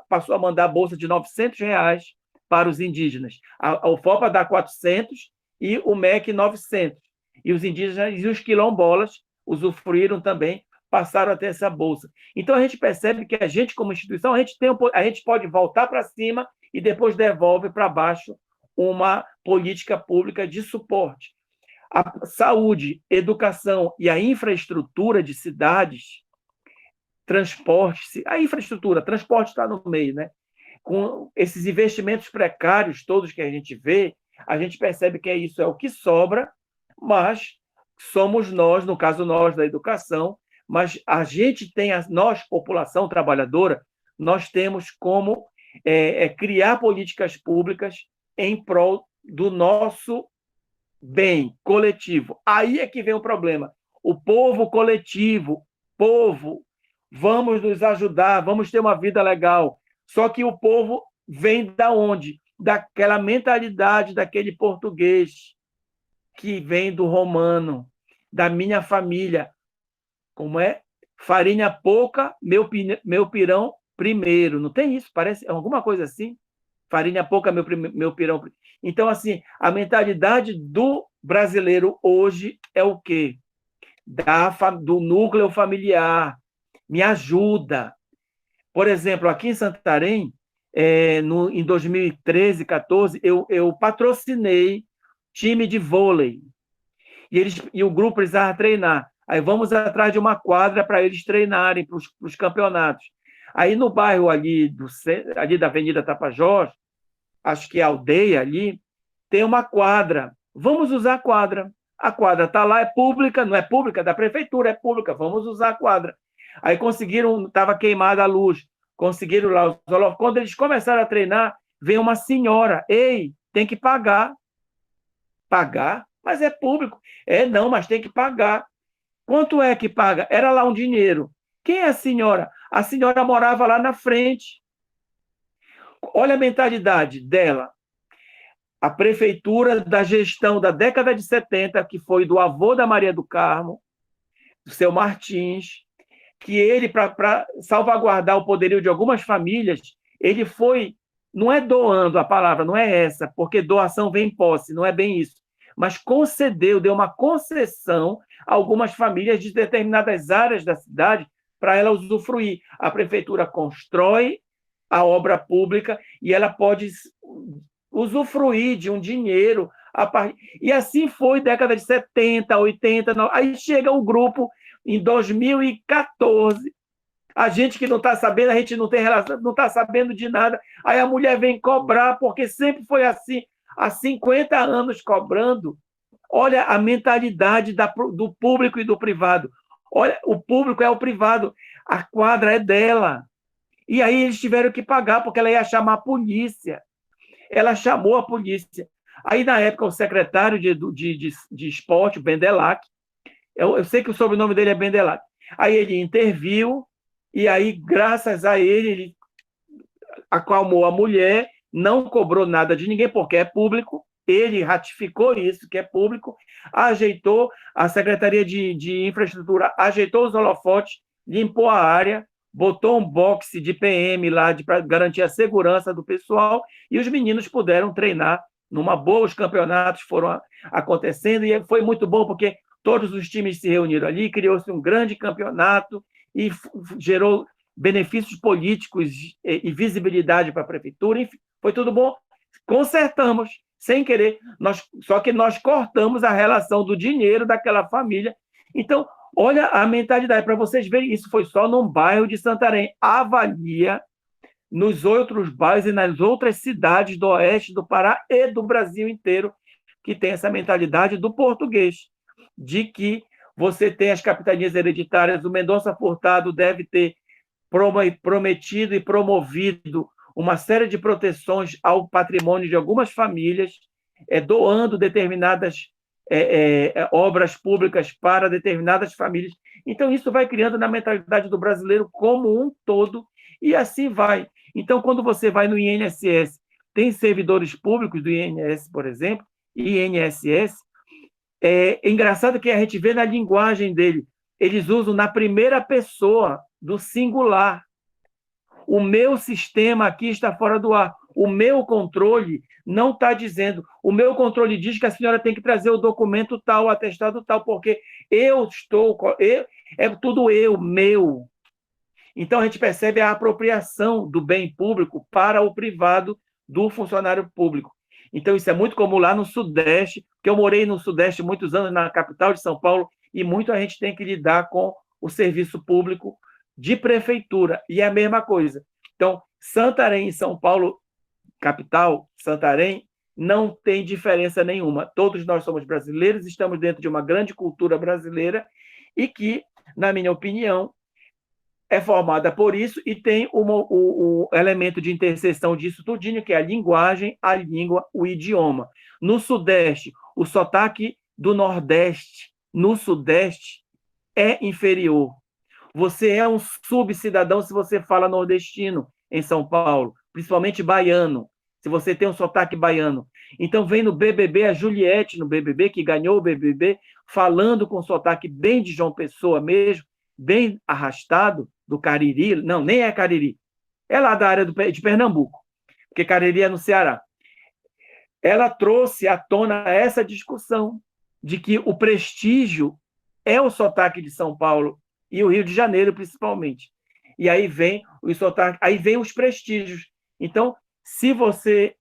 passou a mandar a bolsa de R$ 900 para os indígenas. A UFOPA dá 400 e o MEC 900. E os indígenas e os quilombolas usufruíram também, passaram a ter essa bolsa. Então, a gente percebe que a gente, como instituição, a gente pode voltar para cima e depois devolve para baixo uma política pública de suporte. A saúde, educação e a infraestrutura de cidades, transporte, a infraestrutura, transporte está no meio, né? Com esses investimentos precários todos que a gente vê, a gente percebe que isso é o que sobra, mas somos nós, no caso nós da educação, mas a gente tem, nós, população trabalhadora, nós temos como criar políticas públicas em prol do nosso bem coletivo. Aí é que vem o problema. O povo coletivo, vamos nos ajudar, vamos ter uma vida legal. Só que o povo vem da onde? Daquela mentalidade daquele português que vem do romano, da minha família. Como é? Farinha pouca, meu pirão primeiro. Não tem isso? Parece alguma coisa assim? Farinha pouca, meu pirão primeiro. Então, assim, a mentalidade do brasileiro hoje é o quê? Do núcleo familiar. Me ajuda. Por exemplo, aqui em Santarém, em 2013, 2014, eu patrocinei time de vôlei. E o grupo precisava treinar. Aí vamos atrás de uma quadra para eles treinarem para os campeonatos. Aí no bairro ali da Avenida Tapajós, acho que é a aldeia ali, tem uma quadra. Vamos usar a quadra. A quadra está lá, é pública, não é pública, da prefeitura, é pública, vamos usar a quadra. Aí conseguiram, estava queimada a luz, conseguiram lá os holofotes. Quando eles começaram a treinar, veio uma senhora, ei, tem que pagar. Pagar? Mas é público. Não, mas tem que pagar. Quanto é que paga? Era lá um dinheiro. Quem é a senhora? A senhora morava lá na frente. Olha a mentalidade dela. A prefeitura da gestão da década de 70, que foi do avô da Maria do Carmo, do seu Martins, que ele, para salvaguardar o poderio de algumas famílias, ele foi, não é doando a palavra, não é essa, porque doação vem em posse, não é bem isso, mas concedeu, deu uma concessão a algumas famílias de determinadas áreas da cidade para ela usufruir. A prefeitura constrói a obra pública e ela pode usufruir de um dinheiro. E assim foi década de 70, 80, 90. Aí chega o grupo em 2014, a gente que não está sabendo, a gente não tem relação, não está sabendo de nada, aí a mulher vem cobrar, porque sempre foi assim, há 50 anos cobrando. Olha a mentalidade do público e do privado. Olha, o público é o privado, a quadra é dela. E aí eles tiveram que pagar, porque ela ia chamar a polícia. Ela chamou a polícia. Aí, na época, o secretário de esporte, Bendelac, eu sei que o sobrenome dele é Bendelac, Aí ele interviu, e aí, graças a ele acalmou a mulher, não cobrou nada de ninguém, porque é público, ele ratificou isso, que é público, ajeitou, a Secretaria de Infraestrutura ajeitou os holofotes, limpou a área, botou um boxe de PM lá para garantir a segurança do pessoal, e os meninos puderam treinar numa boa, os campeonatos foram acontecendo, e foi muito bom, porque todos os times se reuniram ali, criou-se um grande campeonato, e gerou benefícios políticos e visibilidade para a prefeitura, enfim, foi tudo bom. Consertamos, sem querer, só que nós cortamos a relação do dinheiro daquela família. Então, olha a mentalidade, para vocês verem, isso foi só num bairro de Santarém. Avalia nos outros bairros e nas outras cidades do oeste do Pará e do Brasil inteiro, que tem essa mentalidade do português, de que você tem as capitanias hereditárias, o Mendonça Furtado deve ter prometido e promovido uma série de proteções ao patrimônio de algumas famílias, doando determinadas obras públicas para determinadas famílias. Então, isso vai criando na mentalidade do brasileiro como um todo, e assim vai. Então, quando você vai no INSS, tem servidores públicos do INSS, por exemplo, INSS, é engraçado que a gente vê na linguagem dele, eles usam na primeira pessoa do singular. O meu sistema aqui está fora do ar. O meu controle não está dizendo. O meu controle diz que a senhora tem que trazer o documento tal, o atestado tal, porque é tudo meu. Então, a gente percebe a apropriação do bem público para o privado do funcionário público. Então, isso é muito comum lá no Sudeste, porque eu morei no Sudeste muitos anos, na capital de São Paulo, e muito a gente tem que lidar com o serviço público de prefeitura, e é a mesma coisa. Então, Santarém e São Paulo, capital, Santarém, não tem diferença nenhuma. Todos nós somos brasileiros, estamos dentro de uma grande cultura brasileira, e que, na minha opinião, é formada por isso e tem o elemento de interseção disso tudinho, que é a linguagem, a língua, o idioma. No Sudeste, o sotaque do Nordeste, no Sudeste, é inferior. Você é um subcidadão se você fala nordestino em São Paulo, principalmente baiano, se você tem um sotaque baiano. Então, vem no BBB a Juliette, no BBB, que ganhou o BBB, falando com sotaque bem de João Pessoa mesmo, bem arrastado, do Cariri, não, nem é Cariri, é lá da área de Pernambuco, porque Cariri é no Ceará. Ela trouxe à tona essa discussão de que o prestígio é o sotaque de São Paulo e o Rio de Janeiro, principalmente. E aí vem o sotaque, aí vem os prestígios. Então, se você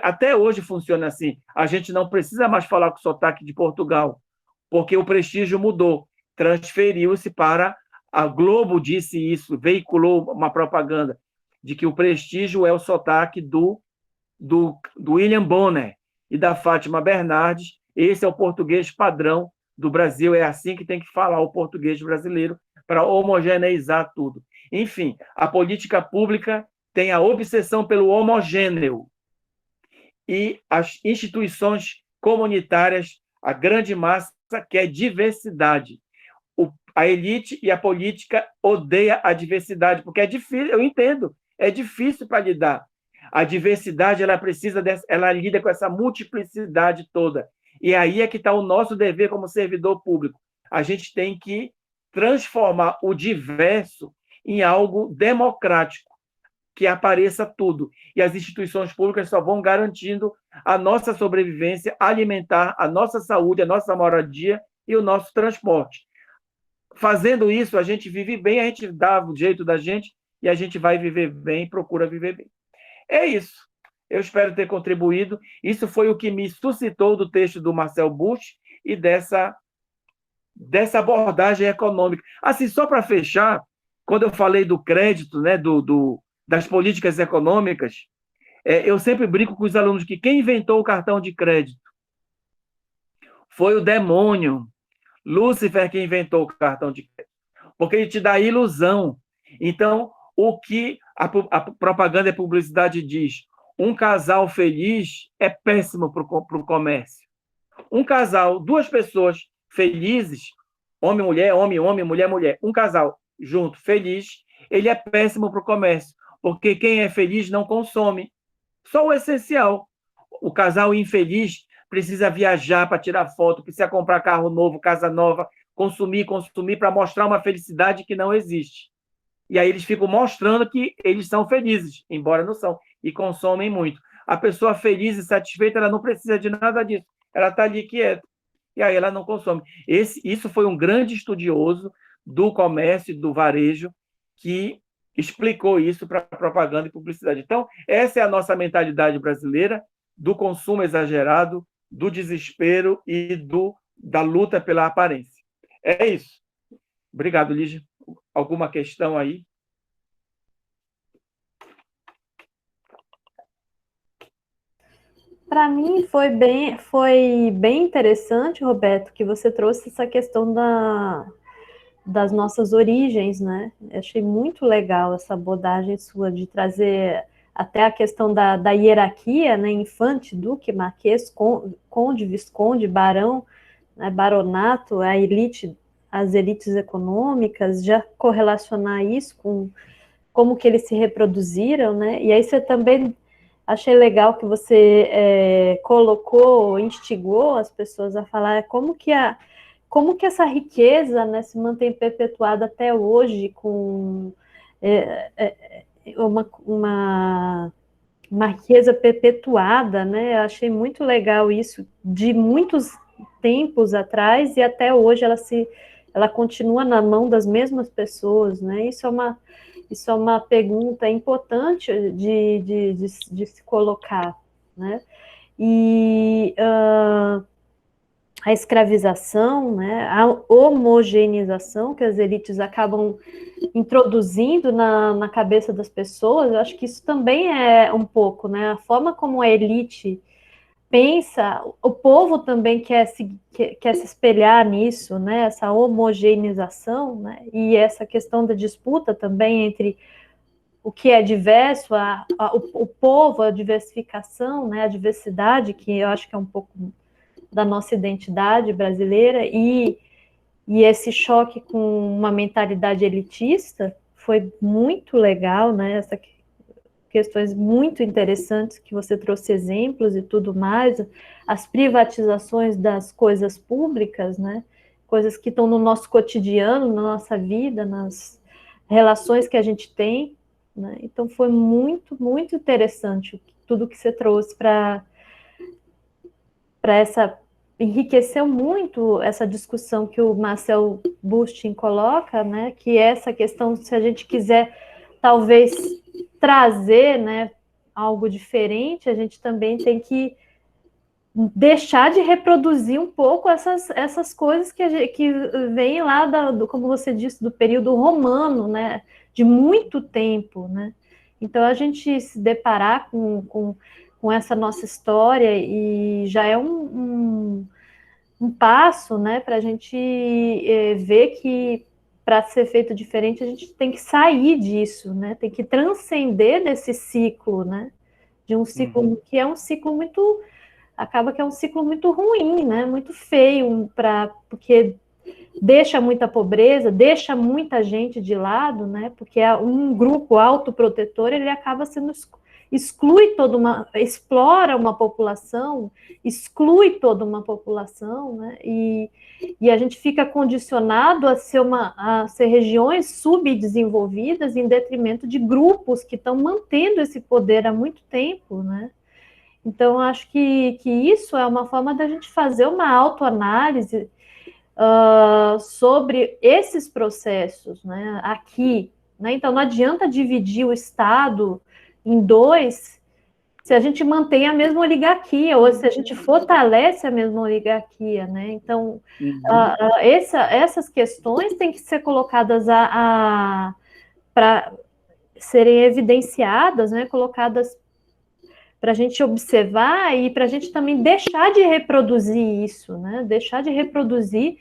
até hoje funciona assim, a gente não precisa mais falar com o sotaque de Portugal, porque o prestígio mudou, transferiu-se para a Globo, disse isso, veiculou uma propaganda de que o prestígio é o sotaque do William Bonner e da Fátima Bernardes. Esse é o português padrão do Brasil, é assim que tem que falar o português brasileiro para homogeneizar tudo. Enfim, a política pública tem a obsessão pelo homogêneo e as instituições comunitárias, a grande massa quer diversidade. A elite e a política odeia a diversidade, porque é difícil, eu entendo, é difícil para lidar. A diversidade, ela lida com essa multiplicidade toda. E aí é que está o nosso dever como servidor público. A gente tem que transformar o diverso em algo democrático, que apareça tudo. E as instituições públicas só vão garantindo a nossa sobrevivência alimentar, a nossa saúde, a nossa moradia e o nosso transporte. Fazendo isso, a gente vive bem, a gente dá o jeito da gente e a gente vai viver bem, procura viver bem. É isso. Eu espero ter contribuído. Isso foi o que me suscitou do texto do Marcel Busch e dessa abordagem econômica. Assim, só para fechar, quando eu falei do crédito, né, das políticas econômicas, eu sempre brinco com os alunos que quem inventou o cartão de crédito foi o demônio, Lúcifer, que inventou o cartão de crédito, porque ele te dá ilusão. Então, o que a propaganda e a publicidade diz, um casal feliz é péssimo para o comércio. Um casal, duas pessoas felizes, homem, mulher, homem, homem, mulher, mulher, um casal junto, feliz, ele é péssimo para o comércio, porque quem é feliz não consome. Só o essencial. O casal infeliz precisa viajar para tirar foto, precisa comprar carro novo, casa nova, consumir, consumir para mostrar uma felicidade que não existe. E aí eles ficam mostrando que eles são felizes, embora não são, e consomem muito. A pessoa feliz e satisfeita, ela não precisa de nada disso. Ela está ali quieta. E aí ela não consome. Isso foi um grande estudioso do comércio, do varejo, que explicou isso para propaganda e publicidade. Então, essa é a nossa mentalidade brasileira do consumo exagerado, do desespero e da luta pela aparência. É isso. Obrigado, Lígia. Alguma questão aí? Para mim foi bem interessante, Roberto, que você trouxe essa questão das nossas origens, né? Eu achei muito legal essa abordagem sua de trazer até a questão da hierarquia, né? Infante, duque, marquês, conde, visconde, barão, né? Baronato, a elite, as elites econômicas, já correlacionar isso com como que eles se reproduziram, né? E aí você também achei legal que você colocou, instigou as pessoas a falar como que essa riqueza, né, se mantém perpetuada até hoje com uma riqueza perpetuada, né? Eu achei muito legal isso, de muitos tempos atrás e até hoje ela continua na mão das mesmas pessoas, né? Isso é uma pergunta importante de se colocar, né? E a escravização, né, a homogeneização que as elites acabam introduzindo na cabeça das pessoas, eu acho que isso também é um pouco, né, a forma como a elite pensa, o povo também quer se espelhar nisso, né, essa homogeneização, né, e essa questão da disputa também entre o que é diverso, o povo, a diversificação, né, a diversidade, que eu acho que é um pouco da nossa identidade brasileira, e esse choque com uma mentalidade elitista foi muito legal, né? Essas questões muito interessantes que você trouxe exemplos e tudo mais, as privatizações das coisas públicas, né? Coisas que estão no nosso cotidiano, na nossa vida, nas relações que a gente tem, né? Então foi muito, muito interessante tudo que você trouxe para essa enriqueceu muito essa discussão que o Marcel Bustin coloca, né, que é essa questão, se a gente quiser talvez trazer, né, algo diferente, a gente também tem que deixar de reproduzir um pouco essas coisas que vêm lá, como você disse, do período romano, né, de muito tempo, né? Então, a gente se deparar com essa nossa história e já é um passo, né, para a gente ver que para ser feito diferente a gente tem que sair disso, né, tem que transcender desse ciclo, né, de um ciclo que é um ciclo muito, acaba que é um ciclo muito ruim, né, muito feio, porque deixa muita pobreza, deixa muita gente de lado, né, porque um grupo autoprotetor, ele acaba sendo explora uma população, exclui toda uma população, né? E a gente fica condicionado a ser regiões subdesenvolvidas em detrimento de grupos que estão mantendo esse poder há muito tempo, né? Então, acho que isso é uma forma da gente fazer uma autoanálise sobre esses processos, né? Aqui, né? Então, não adianta dividir o Estado em dois, se a gente mantém a mesma oligarquia, ou se a gente fortalece a mesma oligarquia, né? Então, essas questões têm que ser colocadas para serem evidenciadas, né? Colocadas para a gente observar e para a gente também deixar de reproduzir isso, né? Deixar de reproduzir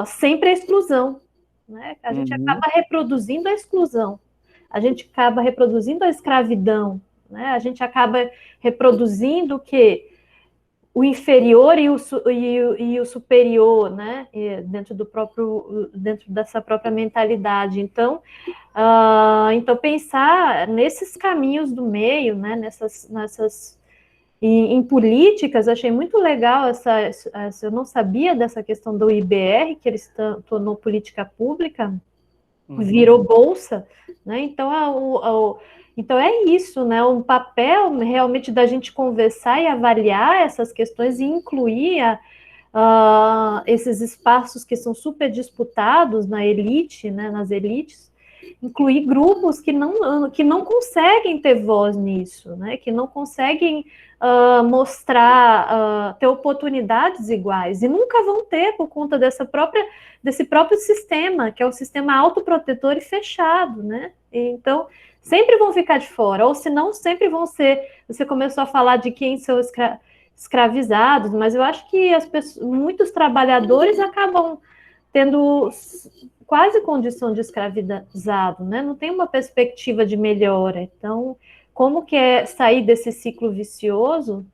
sempre a exclusão, né? A gente acaba reproduzindo a exclusão. A gente acaba reproduzindo a escravidão, né? A gente acaba reproduzindo o quê? o inferior e o superior, né? Dentro dessa própria mentalidade. Então, então pensar nesses caminhos do meio, né? Em políticas, achei muito legal eu não sabia dessa questão do IBR, que eles tornou política pública, virou bolsa, né? Então é isso, né? Um papel realmente da gente conversar e avaliar essas questões e incluir esses espaços que são super disputados na elite, né? Nas elites, incluir grupos que não conseguem ter voz nisso, né? Que não conseguem ter oportunidades iguais, e nunca vão ter por conta desse próprio sistema, que é o sistema autoprotetor e fechado, né? Então, sempre vão ficar de fora, ou senão sempre vão ser... Você começou a falar de quem são escravizados, mas eu acho que muitos trabalhadores acabam tendo quase condição de escravizado, né? Não tem uma perspectiva de melhora. Então, como que é sair desse ciclo vicioso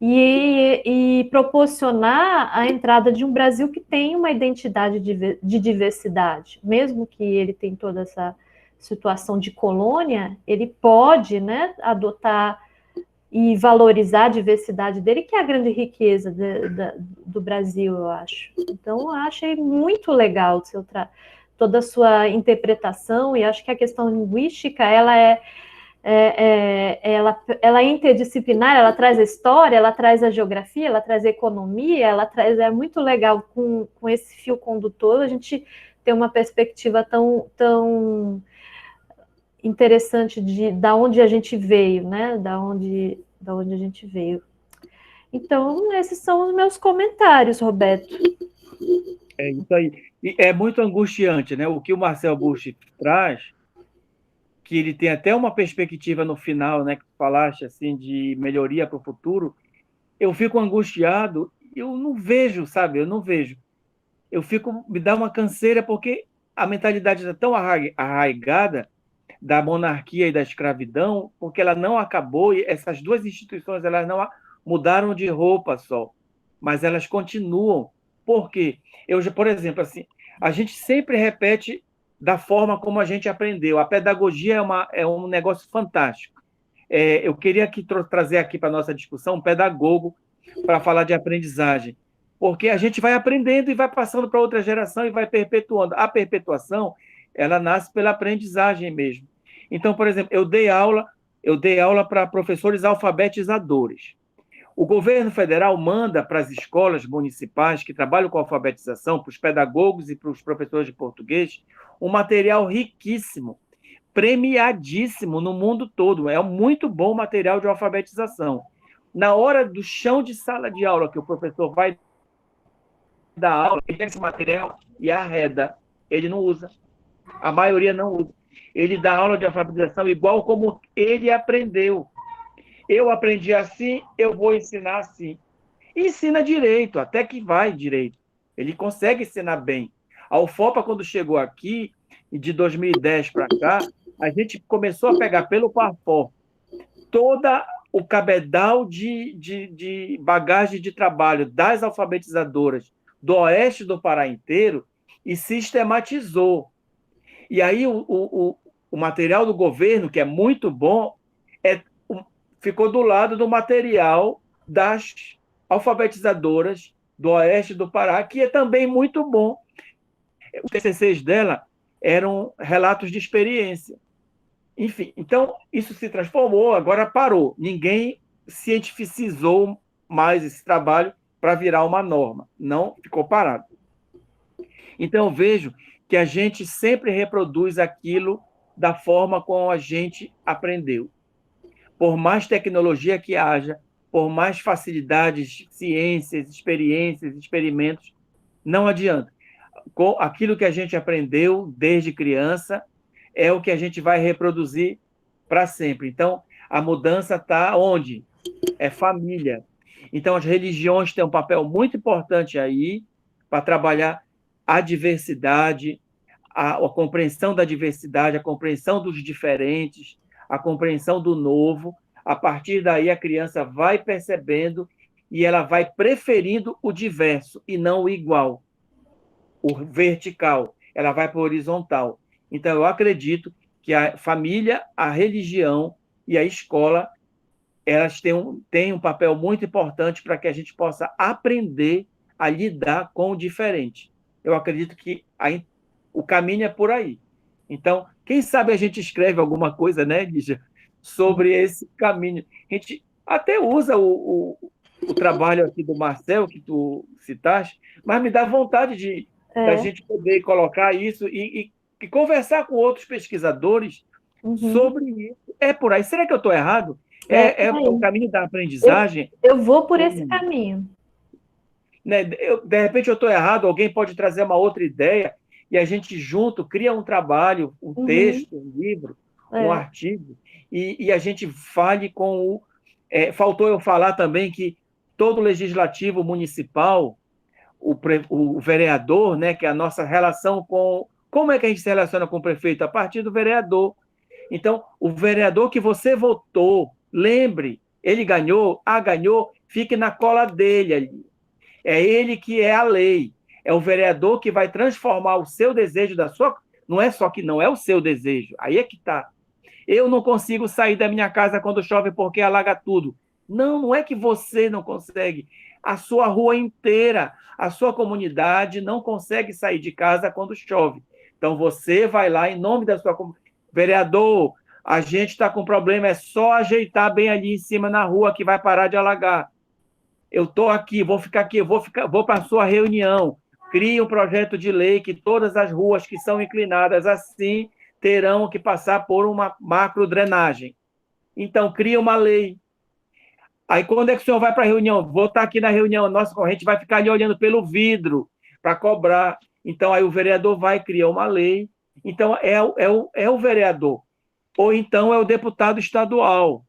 e proporcionar a entrada de um Brasil que tem uma identidade de diversidade, mesmo que ele tenha toda essa situação de colônia, ele pode, né, adotar e valorizar a diversidade dele, que é a grande riqueza do Brasil, eu acho. Então, eu achei muito legal toda a sua interpretação, e acho que a questão linguística, ela é interdisciplinar, ela traz a história, ela traz a geografia, ela traz a economia, é muito legal com esse fio condutor, a gente ter uma perspectiva tão interessante da onde a gente veio, né? Da onde a gente veio. Então, esses são os meus comentários, Roberto. É isso aí. E é muito angustiante, né? O que o Marcel Busch traz, que ele tem até uma perspectiva no final, né? Que tu falaste assim de melhoria para o futuro. Eu fico angustiado, eu não vejo, sabe? Eu não vejo. Me dá uma canseira porque a mentalidade está tão arraigada da monarquia e da escravidão, porque ela não acabou, e essas duas instituições elas não mudaram de roupa só, mas elas continuam. Por quê? Por exemplo, assim, a gente sempre repete da forma como a gente aprendeu. A pedagogia é um negócio fantástico. Eu queria trazer aqui para a nossa discussão um pedagogo para falar de aprendizagem, porque a gente vai aprendendo e vai passando para outra geração e vai perpetuando. A perpetuação, ela nasce pela aprendizagem mesmo. Então, por exemplo, eu dei aula para professores alfabetizadores. O governo federal manda para as escolas municipais que trabalham com alfabetização, para os pedagogos e para os professores de português, um material riquíssimo, premiadíssimo no mundo todo. É um muito bom material de alfabetização. Na hora do chão de sala de aula, que o professor vai dar aula, ele pega esse material e arreda. Ele não usa. A maioria não usa. Ele dá aula de alfabetização igual como ele aprendeu. Eu aprendi assim, eu vou ensinar assim. E ensina direito, até que vai direito. Ele consegue ensinar bem. A UFOPA, quando chegou aqui, de 2010 para cá, a gente começou a pegar pelo Parfor toda o cabedal de bagagem de trabalho das alfabetizadoras do oeste do Pará inteiro e sistematizou. E aí o material do governo, que é muito bom, ficou do lado do material das alfabetizadoras do oeste do Pará, que é também muito bom. Os TCCs dela eram relatos de experiência. Enfim, então isso se transformou, agora parou. Ninguém cientificizou mais esse trabalho para virar uma norma. Não, ficou parado. Então eu vejo que a gente sempre reproduz aquilo da forma como a gente aprendeu. Por mais tecnologia que haja, por mais facilidades, ciências, experiências, experimentos, não adianta. Aquilo que a gente aprendeu desde criança é o que a gente vai reproduzir para sempre. Então, a mudança está onde? É família. Então, as religiões têm um papel muito importante aí para trabalhar a diversidade, a compreensão da diversidade, a compreensão dos diferentes, a compreensão do novo. A partir daí, a criança vai percebendo e ela vai preferindo o diverso e não o igual, o vertical. Ela vai para o horizontal. Então, eu acredito que a família, a religião e a escola, elas têm um papel muito importante para que a gente possa aprender a lidar com o diferente. Eu acredito que o caminho é por aí. Então, quem sabe a gente escreve alguma coisa, né, Lígia, sobre esse caminho. A gente até usa o trabalho aqui do Marcel, que tu citaste, mas me dá vontade da gente poder colocar isso e conversar com outros pesquisadores sobre isso. É por aí. Será que eu estou errado? É o caminho da aprendizagem? Eu vou por esse caminho. Né? De repente eu estou errado, alguém pode trazer uma outra ideia e a gente junto cria um trabalho, um texto, um livro, um artigo, e a gente fale com o... faltou eu falar também que todo legislativo municipal, o vereador, né, que é a nossa relação com... Como é que a gente se relaciona com o prefeito? A partir do vereador. Então, o vereador que você votou, lembre, ele ganhou, ganhou, fique na cola dele ali. É ele que é a lei. É o vereador que vai transformar o seu desejo da sua... Não é só que não é o seu desejo. Aí é que está. Eu não consigo sair da minha casa quando chove porque alaga tudo. Não, não é que você não consegue. A sua rua inteira, a sua comunidade não consegue sair de casa quando chove. Então você vai lá em nome da sua comunidade. Vereador, a gente está com problema, é só ajeitar bem ali em cima na rua que vai parar de alagar. Eu estou aqui, vou ficar aqui, vou para a sua reunião. Crie um projeto de lei que todas as ruas que são inclinadas assim terão que passar por uma macrodrenagem. Então, cria uma lei. Aí, quando é que o senhor vai para a reunião? Vou estar aqui na reunião, nossa corrente vai ficar ali olhando pelo vidro para cobrar. Então, aí o vereador vai criar uma lei. Então, é o vereador. Ou então é o deputado estadual,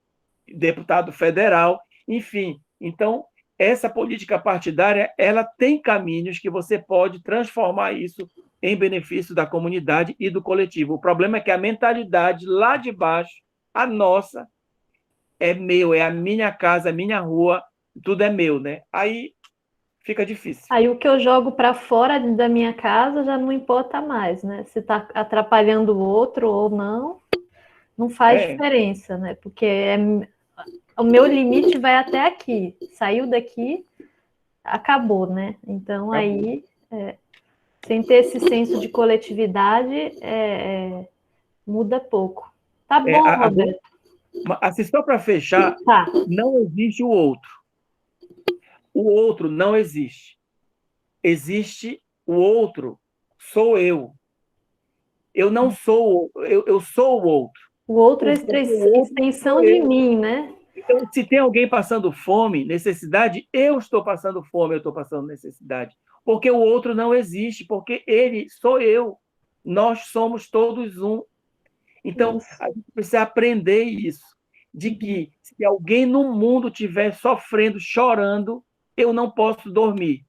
deputado federal, enfim. Então, essa política partidária, ela tem caminhos que você pode transformar isso em benefício da comunidade e do coletivo. O problema é que a mentalidade lá de baixo, a nossa, é meu, é a minha casa, a minha rua, tudo é meu, né? Aí fica difícil. Aí o que eu jogo para fora da minha casa já não importa mais, né? Se está atrapalhando o outro ou não faz diferença, né? Porque o meu limite vai até aqui. Saiu daqui, acabou, né? Então, aí, sem ter esse senso de coletividade, muda pouco. Tá bom, Roberto. Assim, só para fechar, não existe o outro. O outro não existe. Existe o outro, sou eu. Eu não sou, eu sou o outro. O outro é extensão de mim, né? Então, se tem alguém passando fome, necessidade, eu estou passando fome, eu estou passando necessidade. Porque o outro não existe, porque ele sou eu. Nós somos todos um. Então, a gente precisa aprender isso, de que se alguém no mundo estiver sofrendo, chorando, eu não posso dormir,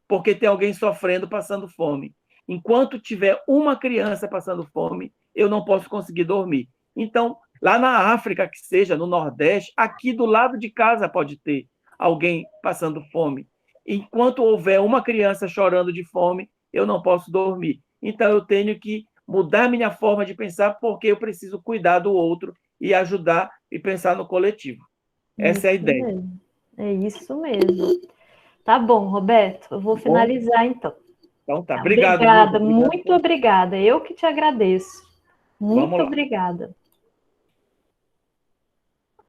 porque tem alguém sofrendo, passando fome. Enquanto tiver uma criança passando fome, eu não posso conseguir dormir. Então, lá na África, que seja, no Nordeste, aqui do lado de casa pode ter alguém passando fome. Enquanto houver uma criança chorando de fome, eu não posso dormir. Então, eu tenho que mudar minha forma de pensar, porque eu preciso cuidar do outro e ajudar e pensar no coletivo. Essa é a ideia. Mesmo. É isso mesmo. Tá bom, Roberto. Eu vou finalizar, então. Então tá. Obrigado. Obrigada, muito obrigada. Eu que te agradeço. Muito obrigada.